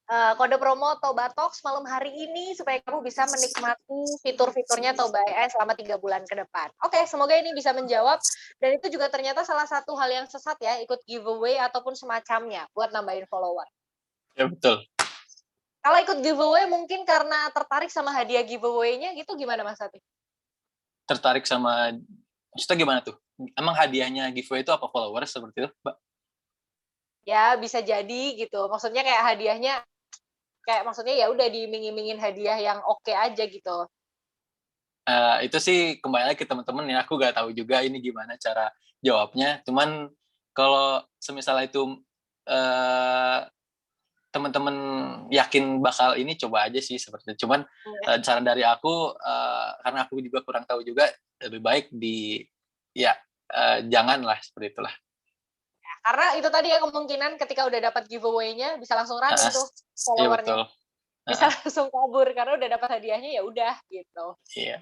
S1: kode promo Toba Talks malam hari ini supaya kamu bisa menikmati fitur-fiturnya Toba AI selama 3 bulan ke depan. Oke, semoga ini bisa menjawab dan itu juga ternyata salah satu hal yang sesat ya, ikut giveaway ataupun semacamnya buat nambahin follower.
S2: Ya betul.
S1: Kalau ikut giveaway mungkin karena tertarik sama hadiah giveaway-nya gitu gimana Mas Latif?
S2: Tertarik sama maksudnya gimana tuh? Emang hadiahnya giveaway itu apa followers seperti itu, Mbak?
S1: Ya, bisa jadi gitu. Maksudnya kayak hadiahnya maksudnya ya udah diiming-imingin hadiah yang oke aja gitu.
S2: Itu sih kembali lagi ke teman-teman ya, aku nggak tahu juga ini gimana cara jawabnya. Cuman kalau semisal itu teman-teman yakin bakal ini, coba aja sih seperti itu. Cuman saran dari aku karena aku juga kurang tahu juga, lebih baik janganlah seperti itulah.
S1: Karena itu tadi ya kemungkinan ketika udah dapat giveaway-nya bisa langsung running tuh
S2: Iya
S1: followernya.
S2: betul.
S1: Bisa langsung kabur karena udah dapat hadiahnya ya udah gitu.
S2: Iya.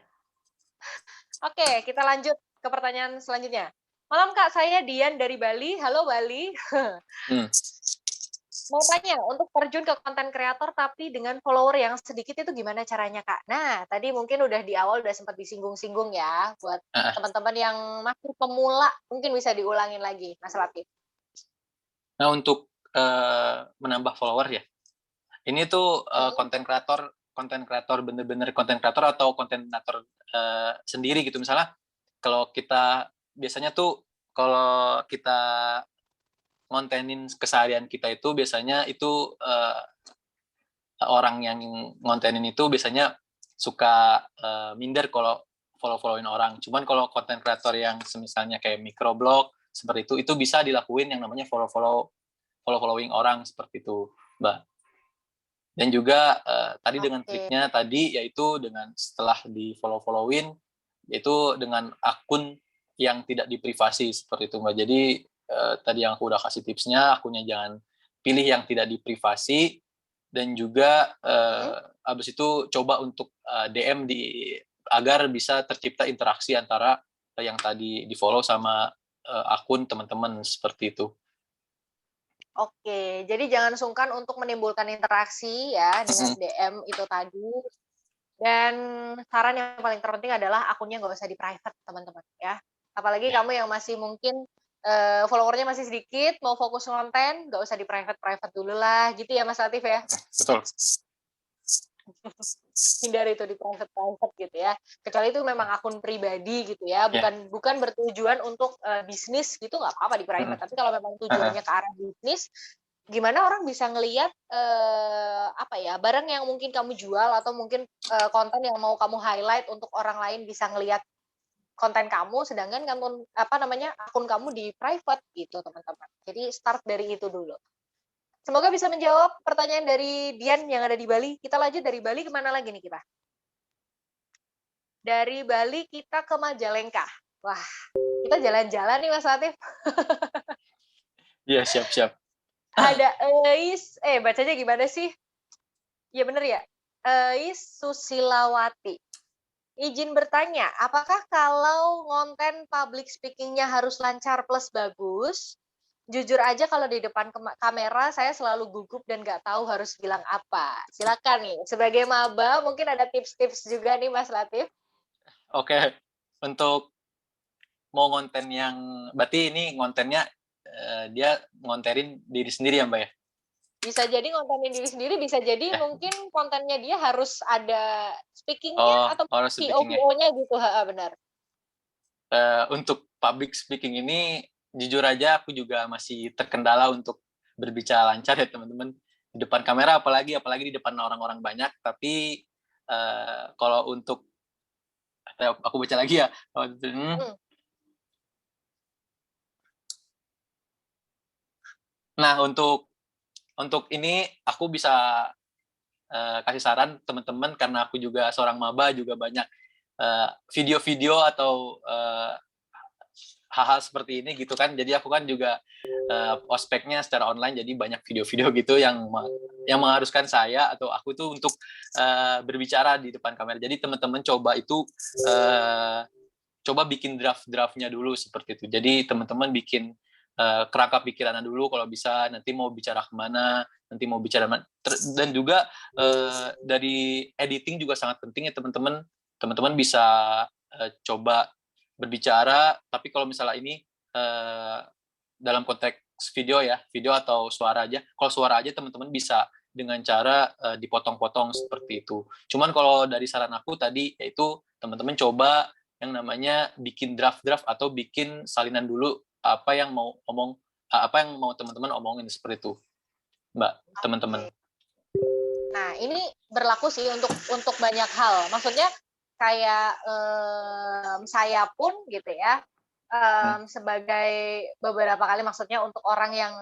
S1: Oke, kita lanjut ke pertanyaan selanjutnya. Malam Kak, saya Dian dari Bali. Halo Bali. Mau tanya, untuk terjun ke konten kreator tapi dengan follower yang sedikit itu gimana caranya Kak? Nah, tadi mungkin udah di awal udah sempat disinggung-singgung ya, buat teman-teman yang masih pemula, mungkin bisa diulangin lagi, Mas Latif.
S2: Nah untuk menambah follower ya, ini tuh konten kreator bener-bener konten kreator atau konten kreator sendiri gitu. Misalnya kalau kita biasanya tuh kalau kita ngontenin keseharian kita itu biasanya itu orang yang ngontenin itu biasanya suka minder kalau follow-followin orang. Cuman kalau konten kreator yang semisalnya kayak microblog seperti itu bisa dilakuin yang namanya follow-following orang seperti itu, Mbak. Dan juga tadi dengan triknya tadi yaitu dengan setelah di follow-followin yaitu dengan akun yang tidak diprivasi seperti itu, Mbak. Jadi tadi yang aku udah kasih tipsnya, akunnya jangan pilih yang tidak diprivasi dan juga habis itu coba untuk DM agar bisa tercipta interaksi antara yang tadi di-follow sama akun teman-teman seperti itu.
S1: Oke, jadi jangan sungkan untuk menimbulkan interaksi ya dengan DM itu tadi. Dan saran yang paling terpenting adalah akunnya nggak usah di private, teman-teman ya. Apalagi kamu yang masih mungkin followernya masih sedikit, mau fokus konten, nggak usah di private dulu lah, gitu ya Mas Latif ya.
S2: Betul.
S1: Hindari itu di private gitu ya. Kecuali itu memang akun pribadi gitu ya, bukan bertujuan untuk bisnis gitu nggak apa-apa di private. Tapi kalau memang tujuannya ke arah bisnis, gimana orang bisa ngelihat barang yang mungkin kamu jual atau mungkin konten yang mau kamu highlight untuk orang lain bisa ngelihat konten kamu, sedangkan akun kamu di private gitu teman-teman. Jadi start dari itu dulu. Semoga bisa menjawab pertanyaan dari Dian yang ada di Bali. Kita lanjut dari Bali kemana lagi nih kita? Dari Bali kita ke Majalengka. Wah, kita jalan-jalan nih Mas Latif.
S2: Iya, siap-siap.
S1: Ada bacanya gimana sih? Ya bener ya. Eis Susilawati. Izin bertanya, apakah kalau konten public speaking-nya harus lancar plus bagus, Jujur aja kalau di depan kamera saya selalu gugup dan nggak tahu harus bilang apa. Silakan nih, sebagai maba mungkin ada tips-tips juga nih Mas Latif.
S2: Oke, untuk mau ngonten yang berarti ini ngontennya dia ngonterin diri sendiri ya Mbak ya?
S1: Bisa jadi ngontenin diri sendiri, bisa jadi
S2: Eh,
S1: mungkin kontennya dia harus ada speaking-nya
S2: oh,
S1: atau
S2: oral speaking-nya.
S1: VO-VO-nya gitu, heeh, benar.
S2: Untuk public speaking ini jujur aja aku juga masih terkendala untuk berbicara lancar ya teman-teman. Di depan kamera apalagi di depan orang-orang banyak, tapi kalau untuk aku baca lagi ya.
S1: Hmm,
S2: Nah, untuk ini aku bisa kasih saran teman-teman karena aku juga seorang maba juga banyak video-video atau hal-hal seperti ini gitu kan. Jadi aku kan juga ospeknya secara online, jadi banyak video-video gitu yang mengharuskan saya atau aku tuh untuk berbicara di depan kamera. Jadi teman-teman coba bikin draft-draftnya dulu seperti itu. Jadi teman-teman bikin kerangka pikirannya dulu kalau bisa, nanti mau bicara kemana, nanti mau bicara dan juga dari editing juga sangat penting ya teman-teman. Teman-teman bisa coba berbicara, tapi kalau misalnya ini dalam konteks video ya, video atau suara aja. Kalau suara aja teman-teman bisa dengan cara dipotong-potong seperti itu. Cuman kalau dari saran aku tadi yaitu teman-teman coba yang namanya bikin draft-draft atau bikin salinan dulu apa yang mau teman-teman omongin seperti itu, Mbak, teman-teman.
S1: oke. Nah, ini berlaku sih untuk banyak hal. Maksudnya kayak saya pun gitu ya, sebagai beberapa kali maksudnya untuk orang yang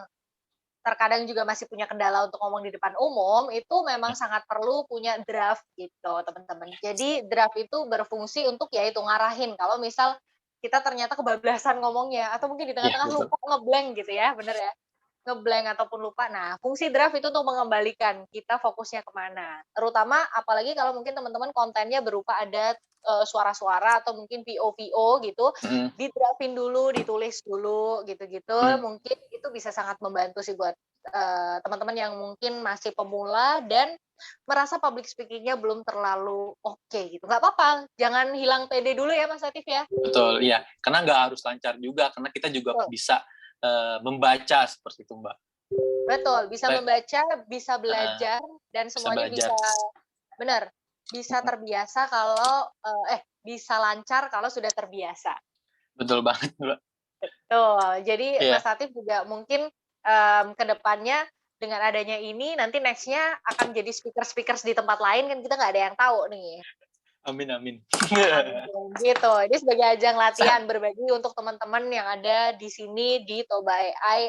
S1: terkadang juga masih punya kendala untuk ngomong di depan umum, itu memang sangat perlu punya draft gitu, teman-teman. Jadi draft itu berfungsi untuk ya itu ngarahin kalau misal kita ternyata kebablasan ngomongnya atau mungkin di
S2: Iya,
S1: tengah-tengah
S2: betul.
S1: lupa ngeblank gitu ya, bener ya? Ngeblank ataupun lupa. Nah, fungsi draft itu untuk mengembalikan kita fokusnya kemana. Terutama apalagi kalau mungkin teman-teman kontennya berupa ada suara-suara atau mungkin VO-VO gitu,
S2: Mm,
S1: di-draftin dulu, ditulis dulu gitu-gitu.
S2: mm.
S1: Mungkin itu bisa sangat membantu sih buat teman-teman yang mungkin masih pemula dan merasa public speaking-nya belum terlalu oke gitu. Nggak apa-apa, jangan hilang pede dulu ya Mas Latif ya.
S2: Betul, iya. Karena nggak harus lancar juga, karena kita juga
S1: Betul.
S2: bisa membaca seperti itu, Mbak.
S1: Betul, bisa
S2: Supaya,
S1: membaca, bisa
S2: uh,
S1: belajar, dan
S2: bisa
S1: semuanya
S2: belajar.
S1: bisa benar, bisa terbiasa kalau bisa lancar kalau sudah terbiasa.
S2: Betul banget, Mbak.
S1: Tuh, jadi Mas
S2: Iya,
S1: Latif juga mungkin ke depannya dengan adanya ini nanti next-nya akan jadi speaker-speakers di tempat lain kan kita nggak ada yang tahu nih.
S2: amin amin.
S1: Amin. Gitu. Ini sebagai ajang latihan berbagi untuk teman-teman yang ada di sini di Toba AI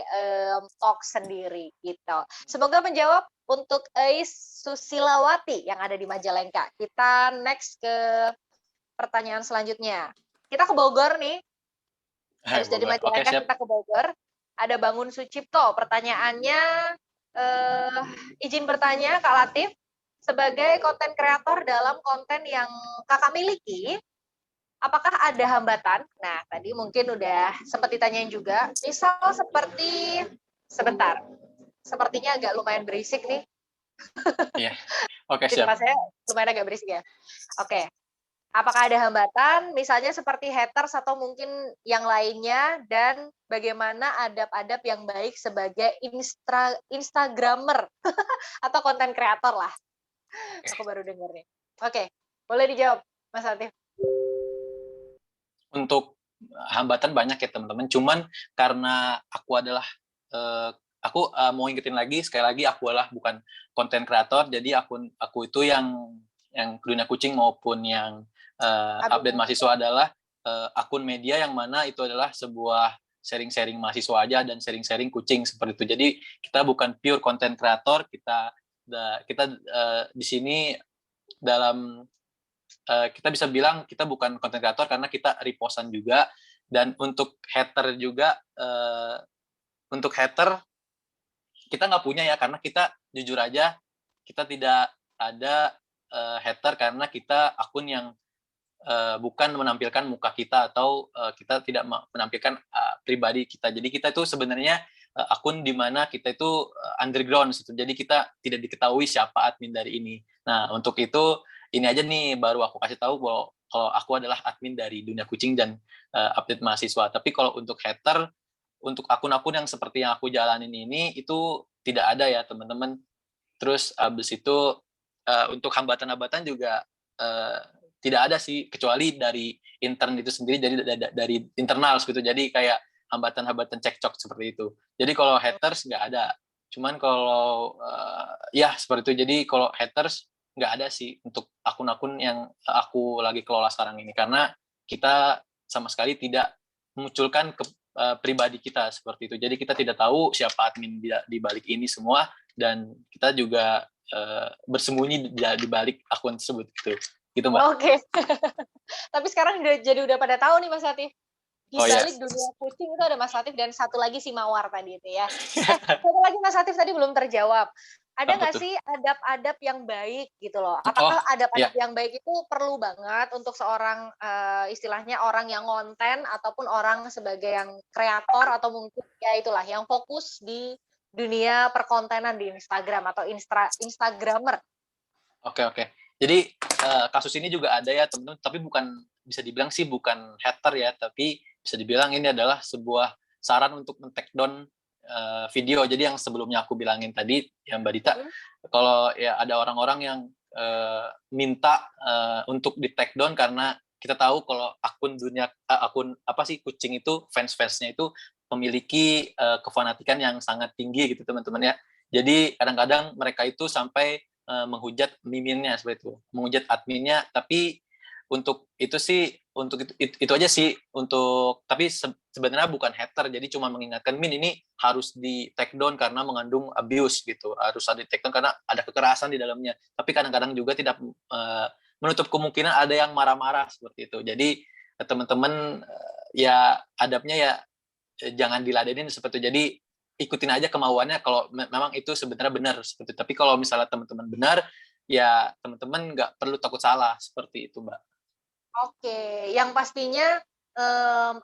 S1: Talk sendiri gitu. Semoga menjawab untuk Ais Susilawati yang ada di Majalengka. Kita next ke pertanyaan selanjutnya. Kita ke Bogor nih. Habis dari
S2: Bogor. Oke,
S1: Majalengka
S2: siap.
S1: kita ke Bogor. Ada Bangun Sucipto. Pertanyaannya izin bertanya Kak Latif, sebagai konten kreator dalam konten yang Kakak miliki, apakah ada hambatan? Nah, tadi mungkin udah sempat ditanyain juga. Misal seperti, sebentar, sepertinya agak lumayan berisik nih.
S2: Iya. Oke,
S1: Di
S2: siap.
S1: tempat saya lumayan agak berisik ya. Oke. Apakah ada hambatan, misalnya seperti haters atau mungkin yang lainnya, dan bagaimana adab-adab yang baik sebagai Instagramer atau konten kreator lah. Aku baru dengar nih. Oke, boleh dijawab, Mas Latif.
S2: Untuk hambatan banyak ya teman-teman. Cuman karena aku mau ingetin lagi sekali lagi aku adalah bukan konten kreator, jadi aku itu yang dunia kucing maupun yang update mahasiswa adalah akun media yang mana itu adalah sebuah sharing-sharing mahasiswa aja dan sharing-sharing kucing seperti itu. Jadi kita bukan pure konten kreator, kita di sini dalam kita bisa bilang kita bukan konten kreator karena kita repostan juga. Dan untuk hater juga untuk hater kita nggak punya ya, karena kita jujur aja kita tidak ada hater karena kita akun yang bukan menampilkan muka kita atau kita tidak menampilkan pribadi kita. Jadi kita itu sebenarnya akun di mana kita itu underground gitu. Jadi kita tidak diketahui siapa admin dari ini. Nah, untuk itu ini aja nih baru aku kasih tahu bahwa kalau aku adalah admin dari Dunia Kucing dan update mahasiswa. Tapi kalau untuk hater, untuk akun-akun yang seperti yang aku jalanin ini itu tidak ada ya teman-teman. Terus abis itu untuk hambatan-hambatan juga tidak ada sih, kecuali dari intern itu sendiri, jadi dari internal gitu. Jadi kayak hambatan-hambatan cekcok seperti itu. Jadi kalau haters nggak ada. Cuman kalau ya seperti itu. Jadi kalau haters nggak ada sih untuk akun-akun yang aku lagi kelola sekarang ini, karena kita sama sekali tidak memunculkan pribadi kita seperti itu. Jadi kita tidak tahu siapa admin di balik ini semua, dan kita juga bersembunyi di balik akun tersebut gitu Mbak.
S1: Oke. Tapi sekarang udah pada tahu nih Mas Latif. Di balik Dunia Kucing itu ada Mas Latif dan satu lagi si Mawar tadi itu ya. Satu lagi Mas Latif tadi belum terjawab. Ada nggak sih adab-adab yang baik gitu loh? Apakah adab-adab yang baik itu perlu banget untuk seorang istilahnya orang yang konten ataupun orang sebagai yang kreator atau mungkin ya itulah yang fokus di dunia perkontenan di Instagram atau Instagramer?
S2: Oke. Jadi kasus ini juga ada ya teman-teman, tapi bukan, bisa dibilang sih bukan hater ya, tapi bisa dibilang ini adalah sebuah saran untuk men-take down video. Jadi yang sebelumnya aku bilangin tadi ya Mbak Dita, kalau ya ada orang-orang yang minta untuk di-take down karena kita tahu kalau akun kucing itu fansnya itu memiliki kefanatikan yang sangat tinggi gitu teman-teman ya. Jadi kadang-kadang mereka itu sampai menghujat miminnya seperti itu, menghujat adminnya. Tapi untuk itu sih, untuk itu aja sih, tapi sebenarnya bukan hater. Jadi cuma mengingatkan, Min ini harus di take down karena mengandung abuse gitu, harus di take down karena ada kekerasan di dalamnya. Tapi kadang-kadang juga tidak menutup kemungkinan ada yang marah-marah seperti itu. Jadi teman-teman ya adabnya ya jangan diladenin seperti itu. Jadi ikutin aja kemauannya kalau memang itu sebenarnya benar seperti itu. Tapi kalau misalnya teman-teman benar, ya teman-teman nggak perlu takut salah seperti itu, Mbak.
S1: Oke, yang pastinya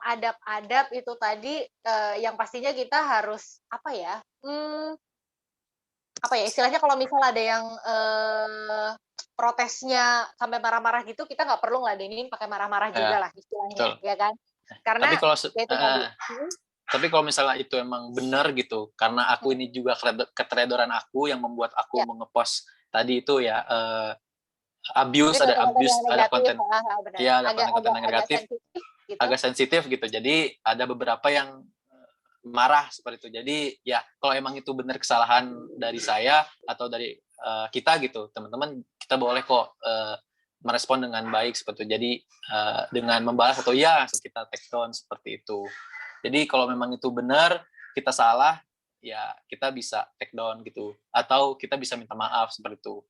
S1: adab-adab itu tadi yang pastinya kita harus apa ya? Istilahnya kalau misalnya ada yang protesnya sampai marah-marah gitu, kita nggak perlu ngeladenin pakai marah-marah juga lah istilahnya, ya kan? Karena
S2: tapi kalau misalnya itu emang benar gitu, karena aku ini juga keteledoran aku yang membuat aku mengepost tadi itu ya abuse, ada konten yang negatif, agak sensitif gitu. Jadi ada beberapa yang marah seperti itu. Jadi ya kalau emang itu benar kesalahan dari saya atau dari kita gitu, teman-teman, kita boleh kok merespon dengan baik seperti itu. Jadi dengan membalas atau ya kita take down seperti itu. Jadi kalau memang itu benar, kita salah, ya kita bisa take down gitu. Atau kita bisa minta maaf seperti itu.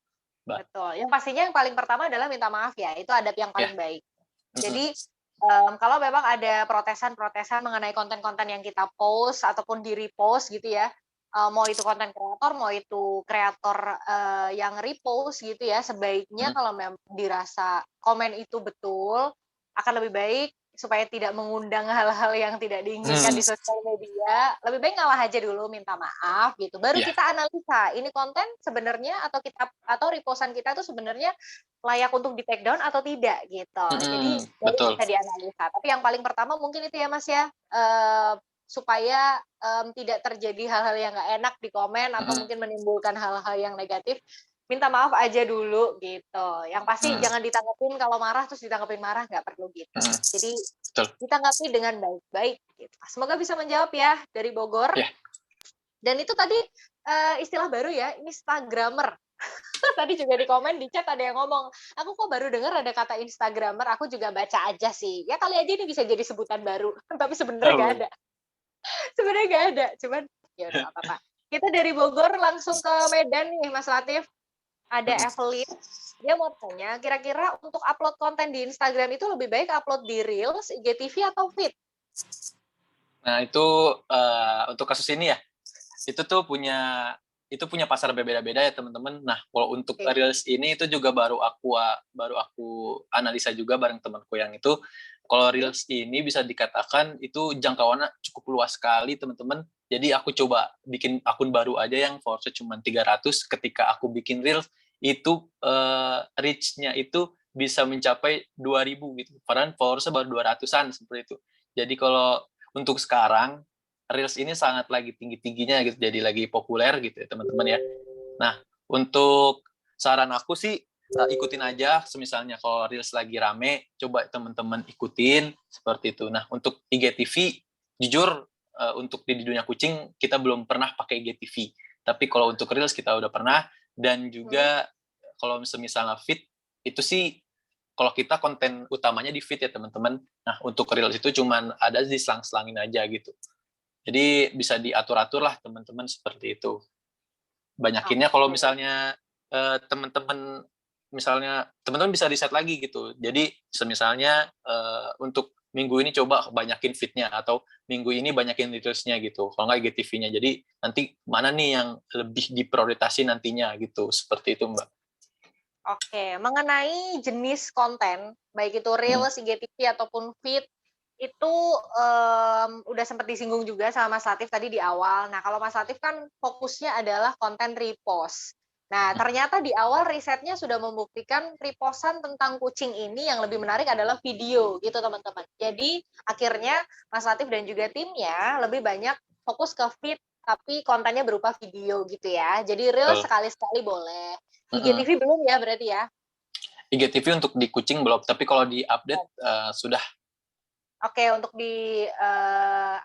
S2: Mbak.
S1: Betul. Yang pastinya yang paling pertama adalah minta maaf ya. Itu adab yang paling baik. Jadi kalau memang ada protesan-protesan mengenai konten-konten yang kita post ataupun di-repost gitu ya, mau itu konten kreator, mau itu kreator yang repost gitu ya, sebaiknya kalau memang dirasa komen itu betul, akan lebih baik supaya tidak mengundang hal-hal yang tidak diinginkan di sosial media, lebih baik ngalah aja dulu, minta maaf gitu. Baru kita analisa, ini konten sebenarnya atau repostan kita tuh sebenarnya layak untuk di take down atau tidak gitu. Jadi baru bisa dianalisa. Tapi yang paling pertama mungkin itu ya Mas ya, supaya tidak terjadi hal-hal yang nggak enak di komen atau mungkin menimbulkan hal-hal yang negatif, minta maaf aja dulu gitu. Yang pasti jangan ditanggapin kalau marah terus ditanggapin marah, nggak perlu gitu. Jadi ditanggapi dengan baik-baik gitu. Semoga bisa menjawab ya dari Bogor. Dan itu tadi istilah baru ya, Instagramer. Tadi juga di komen di chat ada yang ngomong, aku kok baru dengar ada kata Instagramer, aku juga baca aja sih. Ya kali aja ini bisa jadi sebutan baru, tapi sebenarnya nggak ada. Sebenarnya nggak ada, cuman ya udah apa-apa. Kita dari Bogor langsung ke Medan nih Mas Latif. Ada Evelyn, dia mau tanya, kira-kira untuk upload konten di Instagram itu lebih baik upload di Reels, IGTV atau Feed?
S2: Nah itu untuk kasus ini ya, itu punya pasar berbeda-beda ya teman-teman. Nah kalau untuk Reels ini itu juga baru aku analisa juga bareng temanku yang itu. Kalau Reels ini bisa dikatakan itu jangkauannya cukup luas sekali teman-teman. Jadi aku coba bikin akun baru aja yang followersnya cuma 300. Ketika aku bikin reels itu reach-nya itu bisa mencapai 2.000 gitu. Padahal followersnya baru 200-an seperti itu. Jadi kalau untuk sekarang reels ini sangat lagi tinggi-tingginya gitu, jadi lagi populer gitu ya teman-teman ya. Nah, untuk saran aku sih ikutin aja, misalnya kalau reels lagi rame, coba teman-teman ikutin seperti itu. Nah, untuk IGTV, jujur untuk di dunia kucing kita belum pernah pakai IGTV. Tapi kalau untuk reels kita udah pernah, dan juga kalau misalnya feed itu sih kalau kita konten utamanya di feed ya teman-teman. Nah, untuk reels itu cuman ada di selang-selangin aja gitu. Jadi bisa diatur-atur lah teman-teman seperti itu. Banyakinnya kalau misalnya teman-teman bisa riset lagi gitu. Jadi semisalnya untuk minggu ini coba banyakin feed-nya atau minggu ini banyakin reels-nya gitu. Kalau nggak IGTV-nya. Jadi nanti mana nih yang lebih diprioritasi nantinya gitu. Seperti itu, Mbak.
S1: Oke, mengenai jenis konten, baik itu Reels, IGTV ataupun feed, itu udah sempat disinggung juga sama Mas Latif tadi di awal. Nah, kalau Mas Latif kan fokusnya adalah konten repost. Nah, ternyata di awal risetnya sudah membuktikan repostan tentang kucing ini yang lebih menarik adalah video gitu teman-teman. Jadi akhirnya Mas Latif dan juga timnya lebih banyak fokus ke feed tapi kontennya berupa video gitu ya. Jadi Reels sekali-sekali boleh. IGTV belum ya berarti ya?
S2: IGTV untuk di kucing belum, tapi kalau di update sudah.
S1: Oke, untuk di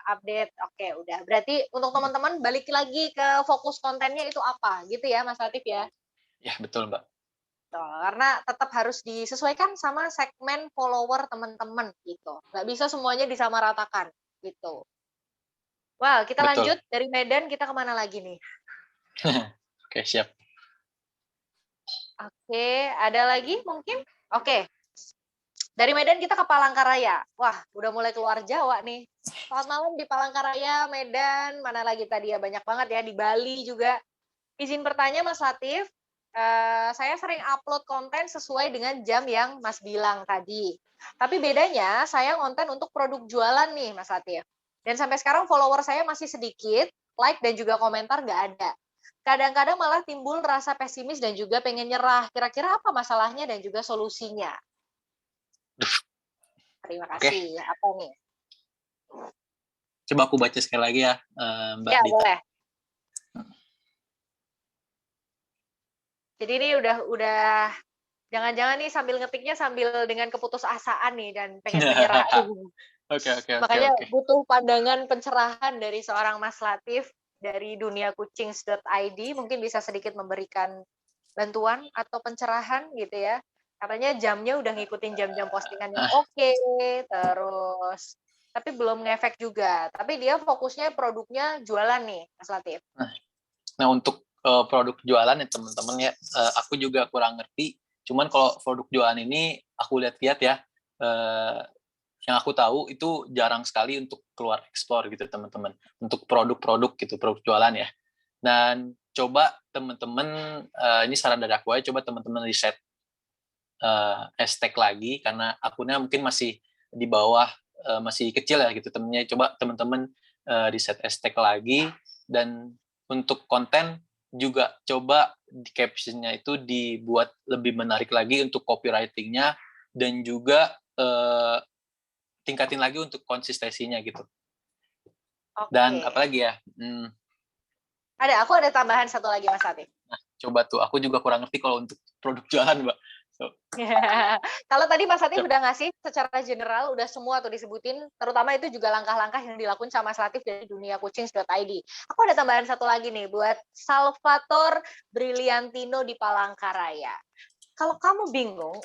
S1: update, oke udah. Berarti untuk teman-teman balik lagi ke fokus kontennya itu apa gitu ya Mas Latif ya?
S2: Ya, betul Mbak.
S1: Betul, karena tetap harus disesuaikan sama segmen follower teman-teman gitu. Nggak bisa semuanya disamaratakan gitu. Wah, kita
S2: Betul.
S1: lanjut dari Medan kita kemana lagi nih?
S2: Oke, siap.
S1: Oke, ada lagi mungkin? Oke, dari Medan kita ke Palangkaraya. Wah, udah mulai keluar Jawa nih. Selamat malam di Palangkaraya, Medan. Mana lagi tadi ya? Banyak banget ya. Di Bali juga. Izin bertanya Mas Latif, saya sering upload konten sesuai dengan jam yang Mas bilang tadi. Tapi bedanya saya konten untuk produk jualan nih Mas Latif. Dan sampai sekarang follower saya masih sedikit, like dan juga komentar nggak ada. Kadang-kadang malah timbul rasa pesimis dan juga pengen nyerah. Kira-kira apa masalahnya dan juga solusinya? Terima kasih.
S2: Oke,
S1: Apa nih?
S2: coba aku baca sekali lagi ya, Mbak
S1: Ya,
S2: Dita.
S1: boleh. Jadi ini udah jangan-jangan nih sambil ngetiknya sambil dengan keputusasaan nih dan pengen menyerah.
S2: Oke.
S1: Makanya butuh pandangan pencerahan dari seorang Mas Latif dari duniakucings.id, mungkin bisa sedikit memberikan bantuan atau pencerahan gitu ya. Katanya jamnya udah ngikutin jam-jam postingan yang oke, terus tapi belum ngefek juga. Tapi dia fokusnya produknya jualan nih, Mas Latif.
S2: Nah, untuk produk jualan ya teman-teman ya, aku juga kurang ngerti. Cuman kalau produk jualan ini aku lihat-lihat ya, yang aku tahu itu jarang sekali untuk keluar ekspor gitu teman-teman. Untuk produk-produk gitu, produk jualan ya. Dan coba teman-teman, ini saran dari aku aja, coba teman-teman riset hashtag lagi karena akunnya mungkin masih di bawah, masih kecil ya gitu temennya. Coba teman-teman riset hashtag lagi, dan untuk konten juga coba di captionnya itu dibuat lebih menarik lagi untuk copywriting-nya, dan juga tingkatin lagi untuk konsistensinya gitu. Dan
S1: Oke.
S2: apalagi ya,
S1: Aku ada tambahan satu lagi Mas Latif.
S2: nah, coba tuh, aku juga kurang ngerti kalau untuk produk jualan Mbak. So,
S1: Kalau tadi Mas Latif udah ngasih secara general, udah semua tuh disebutin, terutama itu juga langkah-langkah yang dilakukan sama Mas Latif dari duniakucings.id. Aku ada tambahan satu lagi nih, buat Salvator Briliantino di Palangkaraya. Kalau kamu bingung,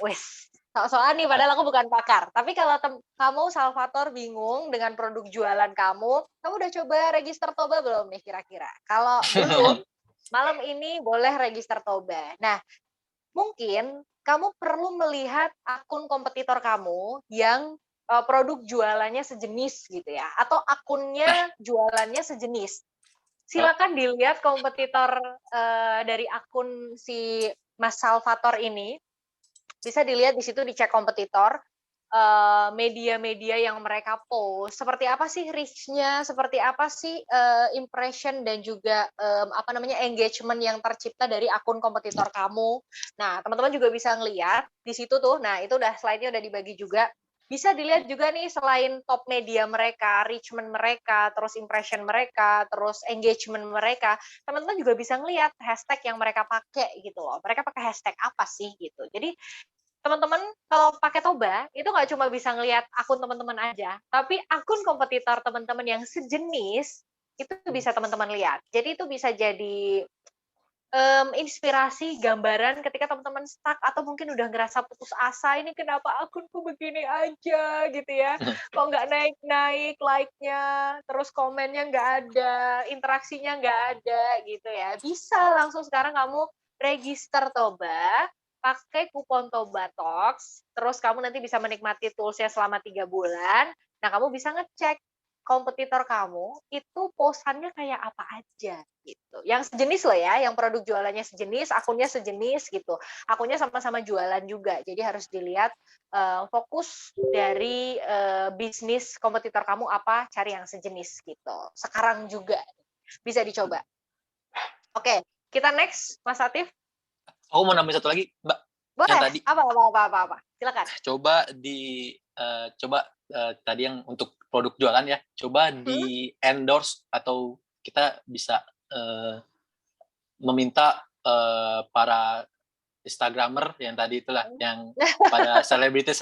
S1: soal nih padahal aku bukan pakar, tapi kalau kamu Salvator bingung dengan produk jualan kamu udah coba register Toba belum nih kira-kira? Kalau belum, malam ini boleh register Toba. Nah, mungkin kamu perlu melihat akun kompetitor kamu yang produk jualannya sejenis gitu ya, atau akunnya jualannya sejenis. Silakan dilihat kompetitor dari akun si Mas Salvator ini, bisa dilihat di situ, dicek kompetitor. media-media yang mereka post, seperti apa sih reach-nya, seperti apa sih impression dan juga engagement yang tercipta dari akun kompetitor kamu. Nah, teman-teman juga bisa ngelihat di situ tuh. Nah, itu udah slide-nya udah dibagi juga. Bisa dilihat juga nih selain top media mereka, reachment mereka, terus impression mereka, terus engagement mereka, teman-teman juga bisa ngelihat hashtag yang mereka pakai gitu loh. Mereka pakai hashtag apa sih gitu. Jadi teman-teman kalau pakai Toba itu nggak cuma bisa ngelihat akun teman-teman aja, tapi akun kompetitor teman-teman yang sejenis itu bisa teman-teman lihat. Jadi itu bisa jadi inspirasi, gambaran ketika teman-teman stuck atau mungkin udah ngerasa putus asa, ini kenapa akunku begini aja gitu ya, kok nggak naik-naik like-nya, terus komennya nggak ada, interaksinya nggak ada gitu ya. Bisa langsung sekarang kamu register Toba, pakai kupon Toba Talks, terus kamu nanti bisa menikmati tools-nya selama 3 bulan. Nah, kamu bisa ngecek kompetitor kamu itu postannya kayak apa aja gitu. Yang sejenis loh ya, yang produk jualannya sejenis, akunnya sejenis gitu. Akunnya sama-sama jualan juga. Jadi harus dilihat fokus dari bisnis kompetitor kamu apa, cari yang sejenis gitu. Sekarang juga bisa dicoba. Oke, kita next Mas Atif.
S2: Aku mau nambahin satu lagi, Mbak.
S1: Boleh.
S2: Yang tadi.
S1: Apa. Silakan.
S2: Coba tadi yang untuk produk jualan ya, coba di endorse atau kita bisa meminta para Instagramer yang tadi itulah, yang pada selebritis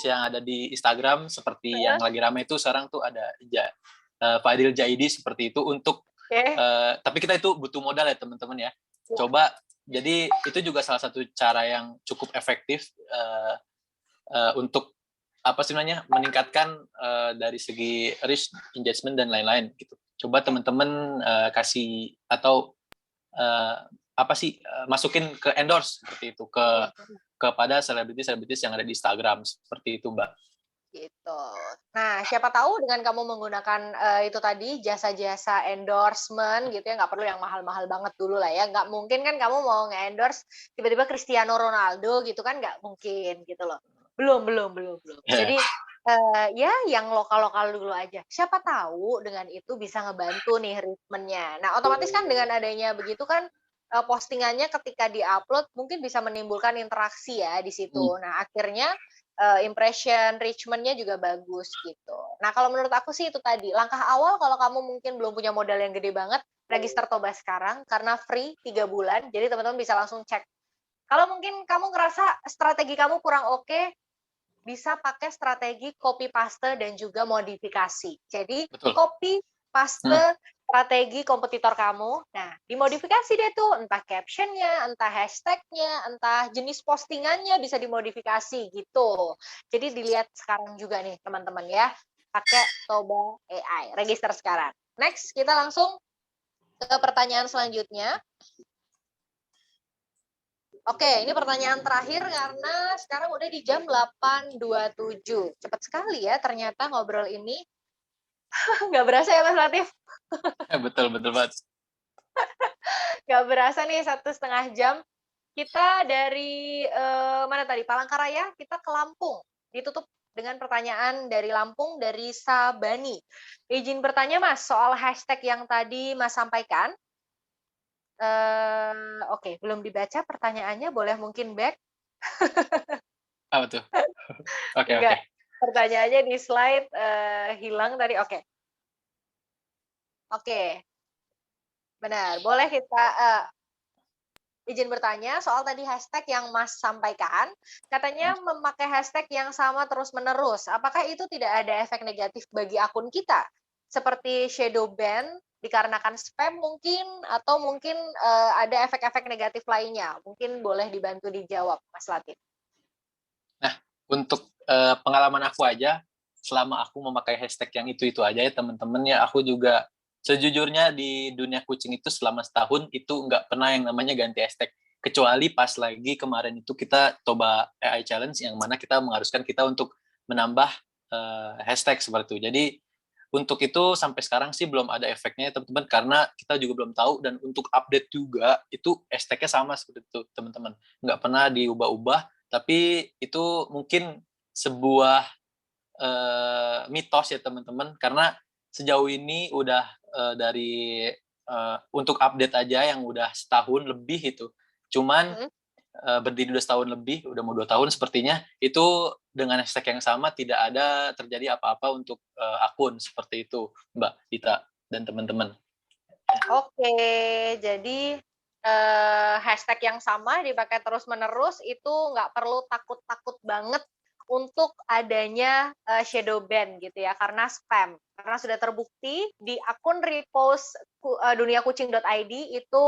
S2: yang ada di Instagram seperti yang lagi ramai itu sekarang tuh ada Fadil Jaidi seperti itu untuk tapi kita itu butuh modal ya teman-teman ya. Coba, jadi itu juga salah satu cara yang cukup efektif untuk apa sih namanya, meningkatkan dari segi reach, engagement dan lain-lain gitu. Coba teman-teman kasih atau masukin ke endorse seperti itu kepada selebritis yang ada di Instagram seperti itu, Mbak.
S1: Gitu. Nah, siapa tahu dengan kamu menggunakan itu tadi jasa-jasa endorsement gitu ya, nggak perlu yang mahal-mahal banget dulu lah ya. Nggak mungkin kan kamu mau nge-endorse tiba-tiba Cristiano Ronaldo gitu kan, nggak mungkin gitu loh. Belum. Jadi ya yang lokal-lokal dulu aja. Siapa tahu dengan itu bisa ngebantu nih ritmenya. Nah, otomatis kan dengan adanya begitu kan postingannya ketika di-upload mungkin bisa menimbulkan interaksi ya di situ. Nah, akhirnya impression, enrichment-nya juga bagus gitu. Nah, kalau menurut aku sih itu tadi, langkah awal kalau kamu mungkin belum punya modal yang gede banget, register Toba sekarang karena free 3 bulan, jadi teman-teman bisa langsung cek. Kalau mungkin kamu ngerasa strategi kamu kurang oke, bisa pakai strategi copy paste dan juga modifikasi. Jadi copy paste strategi kompetitor kamu. Nah, dimodifikasi deh tuh, entah captionnya, entah hashtagnya, entah jenis postingannya bisa dimodifikasi gitu. Jadi dilihat sekarang juga nih teman-teman ya, pakai Toba AI, register sekarang. Next, kita langsung ke pertanyaan selanjutnya. Oke, ini pertanyaan terakhir karena sekarang udah di jam 8.27. Cepat sekali ya ternyata ngobrol ini. Nggak berasa ya Mas Latif?
S2: Betul banget.
S1: Nggak berasa nih 1,5 jam. Kita dari mana tadi? Palangkaraya, kita ke Lampung. Ditutup dengan pertanyaan dari Lampung, dari Sabani. Izin bertanya Mas, soal hashtag yang tadi Mas sampaikan. Oke, belum dibaca pertanyaannya, boleh mungkin back?
S2: Apa tuh? Oke.
S1: Pertanyaannya di slide hilang tadi. Oke. Benar, boleh kita izin bertanya soal tadi hashtag yang Mas sampaikan, katanya memakai hashtag yang sama terus-menerus. Apakah itu tidak ada efek negatif bagi akun kita? Seperti shadow ban dikarenakan spam mungkin, atau mungkin ada efek-efek negatif lainnya? Mungkin boleh dibantu dijawab, Mas Latif.
S2: Nah, untuk pengalaman aku aja, selama aku memakai hashtag yang itu aja ya teman-teman ya, aku juga sejujurnya di dunia kucing itu selama setahun itu nggak pernah yang namanya ganti hashtag. Kecuali pas lagi kemarin itu kita coba AI Challenge yang mana kita mengharuskan kita untuk menambah hashtag seperti itu. Jadi untuk itu sampai sekarang sih belum ada efeknya teman-teman, karena kita juga belum tahu, dan untuk update juga itu hashtagnya sama seperti itu teman-teman. Nggak pernah diubah-ubah. Tapi itu mungkin sebuah mitos ya teman-teman, karena sejauh ini udah dari untuk update aja yang udah setahun lebih itu, cuman
S1: Hmm.
S2: berdiri udah setahun lebih, udah mau 2 tahun sepertinya, itu dengan hashtag yang sama tidak ada terjadi apa-apa untuk akun seperti itu, Mbak Dita dan teman-teman.
S1: Oke, jadi hashtag yang sama dipakai terus-menerus itu nggak perlu takut-takut banget untuk adanya shadow ban gitu ya, karena spam. Karena sudah terbukti di akun repost duniakucing.id itu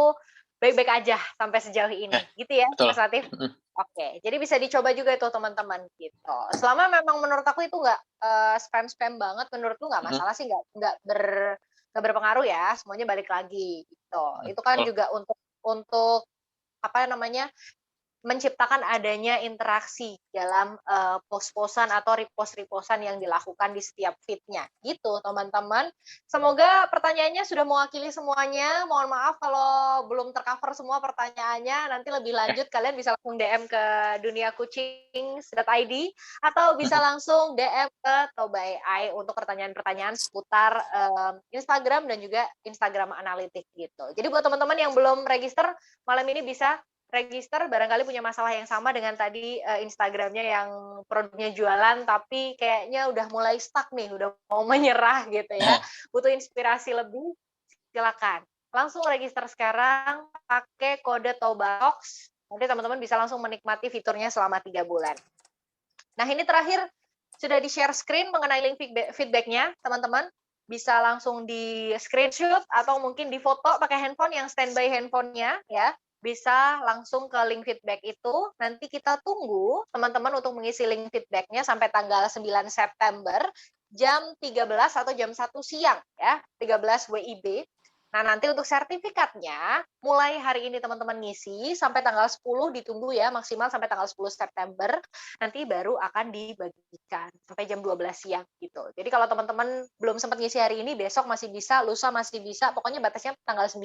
S1: baik-baik aja sampai sejauh ini, gitu ya,
S2: Betul.
S1: Mas Latif? Oke, jadi bisa dicoba juga itu teman-teman gitu. Selama memang menurut aku itu nggak spam-spam banget, menurutku nggak masalah sih, nggak berpengaruh ya, semuanya balik lagi gitu. Itu kan
S2: Betul.
S1: juga untuk apa namanya, menciptakan adanya interaksi dalam post-posan atau repost-repostan yang dilakukan di setiap feed-nya gitu teman-teman. Semoga pertanyaannya sudah mewakili semuanya. Mohon maaf kalau belum tercover semua pertanyaannya. Nanti lebih lanjut kalian bisa langsung DM ke duniakucing.id atau bisa langsung DM ke Toba AI untuk pertanyaan-pertanyaan seputar Instagram dan juga Instagram Analytics gitu. Jadi buat teman-teman yang belum register, malam ini bisa register, barangkali punya masalah yang sama dengan tadi Instagramnya yang produknya jualan tapi kayaknya udah mulai stuck nih, udah mau menyerah gitu ya, butuh inspirasi lebih, silakan langsung register sekarang pakai kode Tobatalks, nanti teman-teman bisa langsung menikmati fiturnya selama 3 bulan. Nah ini terakhir sudah di share screen mengenai link feedbacknya, teman-teman bisa langsung di screenshot atau mungkin di foto pakai handphone yang standby handphonenya ya, bisa langsung ke link feedback itu. Nanti kita tunggu teman-teman untuk mengisi link feedbacknya sampai tanggal 9 September jam 13 atau jam 1 siang ya, 13 WIB. Nah, nanti untuk sertifikatnya, mulai hari ini teman-teman ngisi, sampai tanggal 10 ditunggu ya, maksimal sampai tanggal 10 September, nanti baru akan dibagikan, sampai jam 12 siang gitu. Jadi kalau teman-teman belum sempat ngisi hari ini, besok masih bisa, lusa masih bisa, pokoknya batasnya tanggal 9.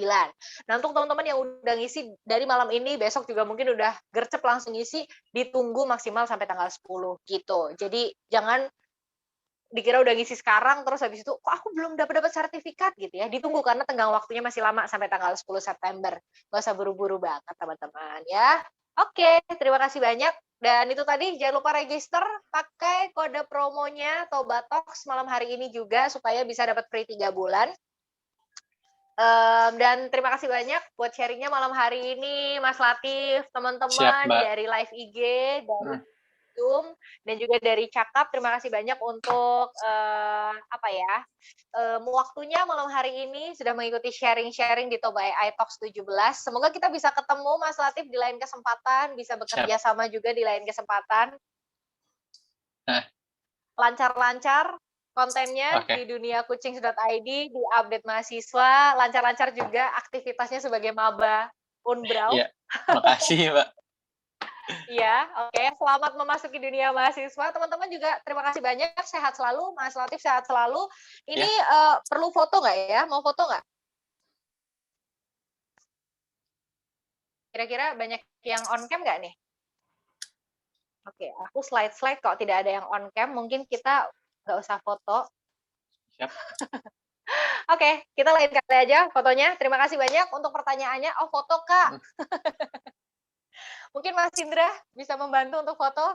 S1: Nah, untuk teman-teman yang udah ngisi dari malam ini, besok juga mungkin udah gercep langsung ngisi, ditunggu maksimal sampai tanggal 10 gitu. Jadi jangan dikira udah ngisi sekarang terus habis itu kok aku belum dapat sertifikat gitu ya, ditunggu karena tenggang waktunya masih lama sampai tanggal 10 September, nggak usah buru-buru banget teman-teman ya. Oke, terima kasih banyak, dan itu tadi jangan lupa register pakai kode promonya Tobatox malam hari ini juga supaya bisa dapat free 3 bulan. Dan terima kasih banyak buat sharingnya malam hari ini Mas Latif,
S2: Siap,
S1: teman-teman
S2: Mbak.
S1: dari live IG, dari Zoom, dan juga dari Cakap. Terima kasih banyak untuk waktunya malam hari ini sudah mengikuti sharing-sharing di Toba AI Talks 17. Semoga kita bisa ketemu Mas Latif di lain kesempatan, bisa bekerja sama juga di lain kesempatan. Lancar-lancar kontennya di duniakucing.id, di update mahasiswa, lancar-lancar juga aktivitasnya sebagai maba Unbrau.
S2: Iya, makasih Mbak.
S1: Iya, oke. Selamat memasuki dunia mahasiswa. Teman-teman juga terima kasih banyak. Sehat selalu, Mas Latif sehat selalu. Ini perlu foto nggak ya? Mau foto nggak? Kira-kira banyak yang on cam nggak nih? Oke, aku slide-slide kok tidak ada yang on cam. Mungkin kita nggak usah foto.
S2: Siap.
S1: Oke, kita lain kali aja fotonya. Terima kasih banyak untuk pertanyaannya. Oh, foto, Kak. Mungkin Mas Indra bisa membantu untuk foto.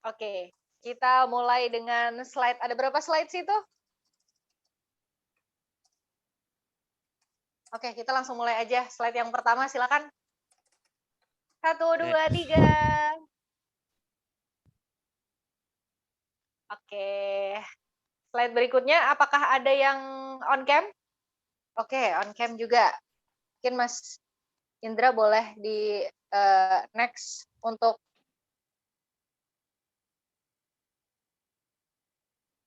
S1: Oke, kita mulai dengan slide. Ada berapa slide sih itu? Oke, kita langsung mulai aja. Slide yang pertama, silakan. 1, 2, 3. Oke. Slide berikutnya, apakah ada yang on cam? Oke, on cam juga. Mungkin Mas Indra boleh di next untuk.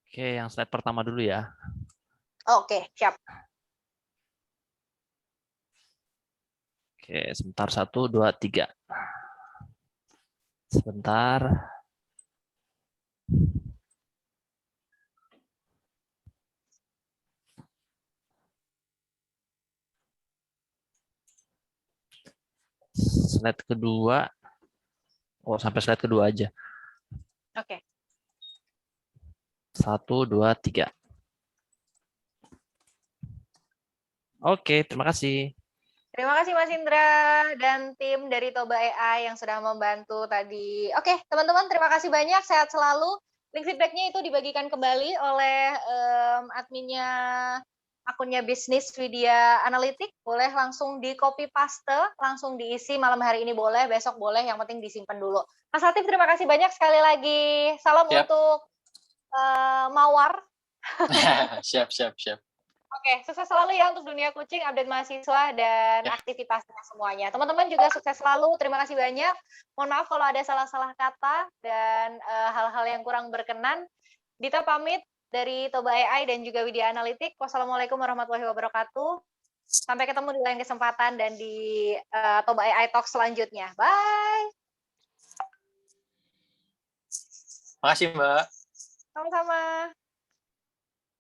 S3: Oke, yang slide pertama dulu ya.
S1: Oke, siap.
S3: Oke, sebentar. 1, 2, 3. Sebentar. slide kedua. Oh, sampai slide kedua aja.
S1: Oke.
S3: 1, 2, 3. Oke, terima kasih.
S1: Terima kasih Mas Indra dan tim dari Toba AI yang sudah membantu tadi. Oke, teman-teman terima kasih banyak, sehat selalu. Link feedback-nya itu dibagikan kembali oleh adminnya akunnya Bisnis Widya Analitik. Boleh langsung di copy paste, langsung diisi malam hari ini boleh, besok boleh, yang penting disimpan dulu. Mas Latif terima kasih banyak sekali lagi. Salam
S2: Siap.
S1: untuk Mawar.
S2: Siap.
S1: Oke, sukses selalu ya untuk dunia kucing, update mahasiswa, dan
S2: Ya.
S1: aktivitasnya semuanya. Teman-teman juga sukses selalu, terima kasih banyak. Mohon maaf kalau ada salah-salah kata dan hal-hal yang kurang berkenan. Dita pamit dari Toba AI dan juga Widya Analitik. Wassalamualaikum warahmatullahi wabarakatuh. Sampai ketemu di lain kesempatan dan di Toba AI Talk selanjutnya. Bye!
S2: Makasih, Mbak.
S1: Sama-sama.